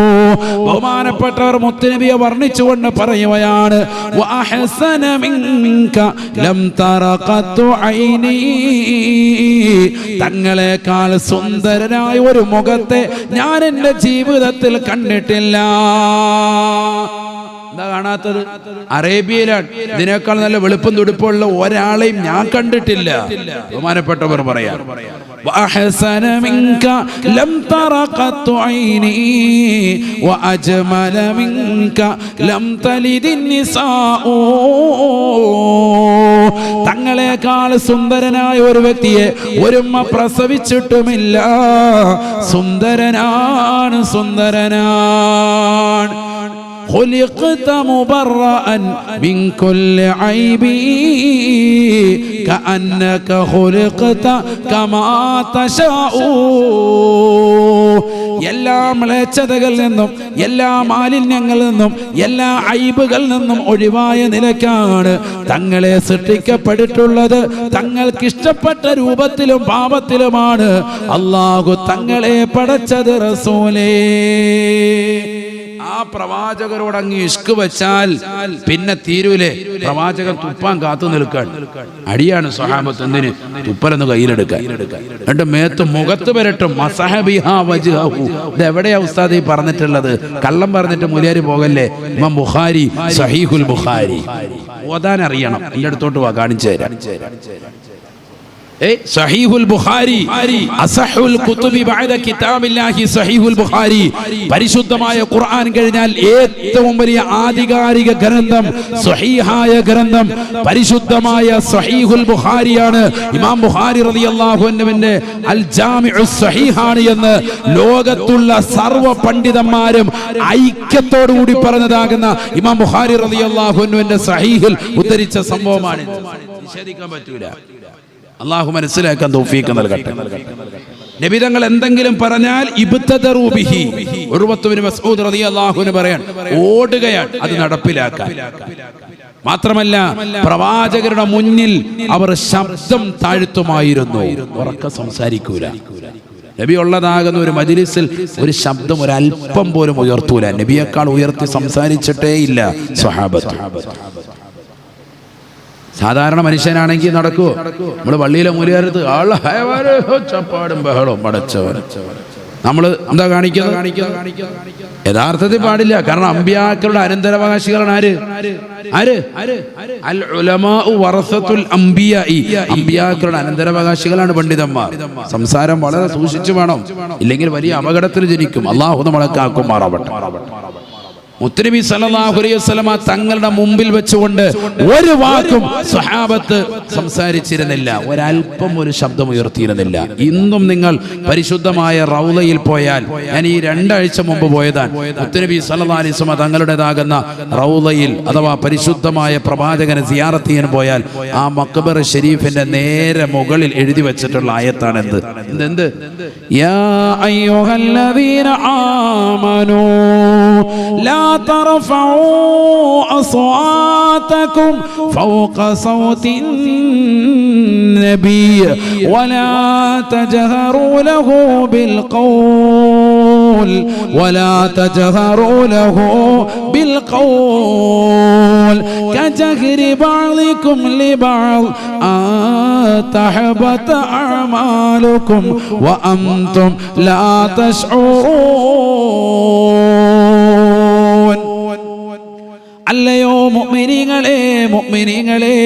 ബഹുമാനപ്പെട്ടവർ മുത്തുനബിയെ വർണ്ണിച്ചുകൊണ്ട് പറയുകയാണ്, വഅഹ്സന മിൻക ലം തറ ഖത്തു ഐനി, തങ്ങളെക്കാൾ സുന്ദരനായ ഒരു മുഖത്തെ ഞാൻ എൻ്റെ ജീവിതത്തിൽ കണ്ടിട്ടില്ല. എന്താ കാണാത്തത്? അറേബ്യയിലാണ്. ഇതിനേക്കാൾ നല്ല വെളുപ്പും തുടുപ്പുള്ള ഒരാളെയും ഞാൻ കണ്ടിട്ടില്ല. ബഹുമാനപ്പെട്ടവർ പറയാം, وأحسن منك لم تر قط عيني وأجمل منك لم تلد النساء. തങ്ങളെക്കാൾ സുന്ദരനായ ഒരു വ്യക്തിയെ ഒരുമ്മ പ്രസവിച്ചിട്ടുമില്ല. സുന്ദരനാണ്, സുന്ദരനാണ്. خلقت مبرأ من كل عيب كأنك خلقت كما تشاء. എല്ലാ മ്ലേച്ഛതകളിൽ നിന്നും, എല്ലാ മാലിന്യങ്ങളിൽ നിന്നും, എല്ലാ ഐബുകളിൽ നിന്നും ഒഴിവായ നിലയ്ക്കാണ് തങ്ങളെ സൃഷ്ടിക്കപ്പെട്ടിട്ടുള്ളത്. തങ്ങൾക്ക് ഇഷ്ടപ്പെട്ട രൂപത്തിലും പാപത്തിലുമാണ് അല്ലാഹു തങ്ങളെ പടച്ചത്. റസൂലേ, ആ പ്രവാചകരോട് അങ്ങ് ഇഷ്ക് വെച്ചാൽ പിന്നെ തീരൂലേ. പ്രവാചകൻ തുപ്പാൻ കാത്തു നിൽക്കാൻ അടിയാണ് സ്വഹാബത്ത്. എന്തിന്? തുപ്പലൊന്ന് കയ്യിലെടുക്കാൻ. രണ്ട് മേത്ത് മുഖത്ത് വരട്ടും. ഇത് എവിടെയാ ഉസ്താദ് ഈ പറഞ്ഞിട്ടുള്ളത്? കള്ളം പറഞ്ഞിട്ട് മുലിയാരി പോകല്ലേ. ഇമാം ബുഖാരി, സഹീഹുൽ ബുഖാരി ഓതാൻ അറിയണം. എൻ്റെ അടുത്തോട്ട് വാ, കാണിച്ചു തരാം. സഹീഹുൽ ബുഖാരി അസഹുൽ കുതുബി ബഅദ കിതാബില്ലാഹി സഹീഹുൽ ബുഖാരി. പരിശുദ്ധമായ ഖുർആൻ കഴിഞ്ഞാൽ ഏറ്റവും വലിയ ആധികാരിക ഗ്രന്ഥം, സ്വഹീഹായ ഗ്രന്ഥം പരിശുദ്ധമായ സഹീഹുൽ ബുഖാരിയാണ്. ഇമാം ബുഖാരി റളിയല്ലാഹു അൻഹുവിന്റെ അൽ ജാമിഉസ് സ്വഹീഹാണ് എന്ന് ലോകത്തുള്ള സർവ്വ പണ്ഡിതന്മാരും ഐക്യത്തോടു കൂടി പറഞ്ഞതാകുന്ന ഇമാം ബുഖാരി റളിയല്ലാഹു അൻഹുവിന്റെ സഹീഹിൽ ഉദ്ധരിച്ച സംഭവമാണ്. നിഷേധിക്കാൻ പറ്റൂല. അള്ളാഹു മനസ്സിലാക്കാൻ തൗഫീഖ് നൽകട്ടെ. നബി തങ്ങൾ എന്തെങ്കിലും പറഞ്ഞാൽ ഇബ്തദറു ബിഹി, ഉർവത്ത് ബിൻ മസ്ഊദ് റളിയല്ലാഹു അൻഹു പറയാൻ ഓടുകയാണ് അത് നടപ്പിലാക്കാൻ. മാത്രമല്ല പ്രവാചകരുടെ മുന്നിൽ അവർ ശബ്ദം താഴ്ത്തുമായിരുന്നു. ഉറക്കെ സംസാരിക്കൂല. നബി ഉള്ളതാകുന്ന ഒരു മജ്ലിസിൽ ഒരു ശബ്ദം ഒരല്പം പോലും ഉയർത്തൂല. നബിയേക്കാൾ ഉയർത്തി സംസാരിച്ചിട്ടേ ഇല്ല സ്വഹാബത്ത്. സാധാരണ മനുഷ്യനാണെങ്കിൽ നടക്കുവോ? നമ്മള് പള്ളിയിലെ മൂലകാരത്ത് ചപ്പാടും ബഹളവും പടച്ചവൻ. നമ്മൾ എന്താ കാണിക്കുന്നത്? യഥാർത്ഥത്തിൽ പാടില്ല. കാരണം അമ്പിയാക്കളുടെ അനന്തരാവകാശികളാണ് ആര്? അൽ ഉലമാഉ വറസത്തുൽ അംബിയാഇ. അമ്പിയാക്കളുടെ അനന്തരാവകാശികളാണ് പണ്ഡിതന്മാർ. സംസാരം വളരെ സൂക്ഷിച്ചു വേണം, ഇല്ലെങ്കിൽ വലിയ അപകടത്തിൽ ജനിക്കും. അല്ലാഹു നമ്മളെ കാക്കുമാറാവട്ടെ. മുത്തുനബി സല്ലല്ലാഹു അലൈഹി വസല്ലമ തങ്ങളുടെ മുമ്പിൽ വെച്ചുകൊണ്ട് ഒരു വാക്കും സ്വഹാബത്ത് സംസാരിച്ചിരുന്നില്ല. ഒരല്പം ഒരു ശബ്ദം ഉയർത്തിയിരുന്നില്ല. ഇന്നും നിങ്ങൾ പരിശുദ്ധമായ റൗളയിൽ പോയാൽ, ഞാൻ ഈ 2 ആഴ്ച മുമ്പ് പോയതാണ്, മുത്തുനബി സല്ലല്ലാഹു അലൈഹി വസല്ലമ തങ്ങളുടേതാകുന്ന റൗളയിൽ അഥവാ പരിശുദ്ധമായ പ്രവാചകനെ സിയാറത്ത് ചെയ്യാൻ പോയാൽ ആ മഖ്ബറ ഷരീഫിന്റെ നേരെ മുകളിൽ എഴുതി വെച്ചിട്ടുള്ള ആയത്താണ് എന്ത്? യാ അയ്യുഹല്ലദീന ആമനൂ ലാ ترفعوا أصواتكم فوق صوت النبي ولا تجهروا له بالقول كجهر بعضكم لبعض أن تحبط أعمالكم وأنتم لا تشعرون. അല്ലയോ മുഅ്മിനീങ്ങളെ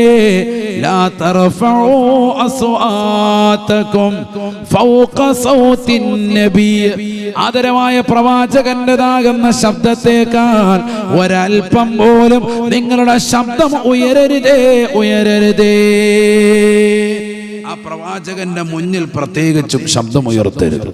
ലാ തർഫഉ അസ്വാതകും ഫൗഖ സൗത്തിൻ നബി. ആദരവായ പ്രവാചകന്റേതാകുന്ന ശബ്ദത്തേക്കാൾ ഒരൽപ്പം പോലും നിങ്ങളുടെ ശബ്ദം ഉയരരുതേ. ആ പ്രവാചകന്റെ മുന്നിൽ പ്രത്യേകിച്ചും ശബ്ദം ഉയർത്തരുത്.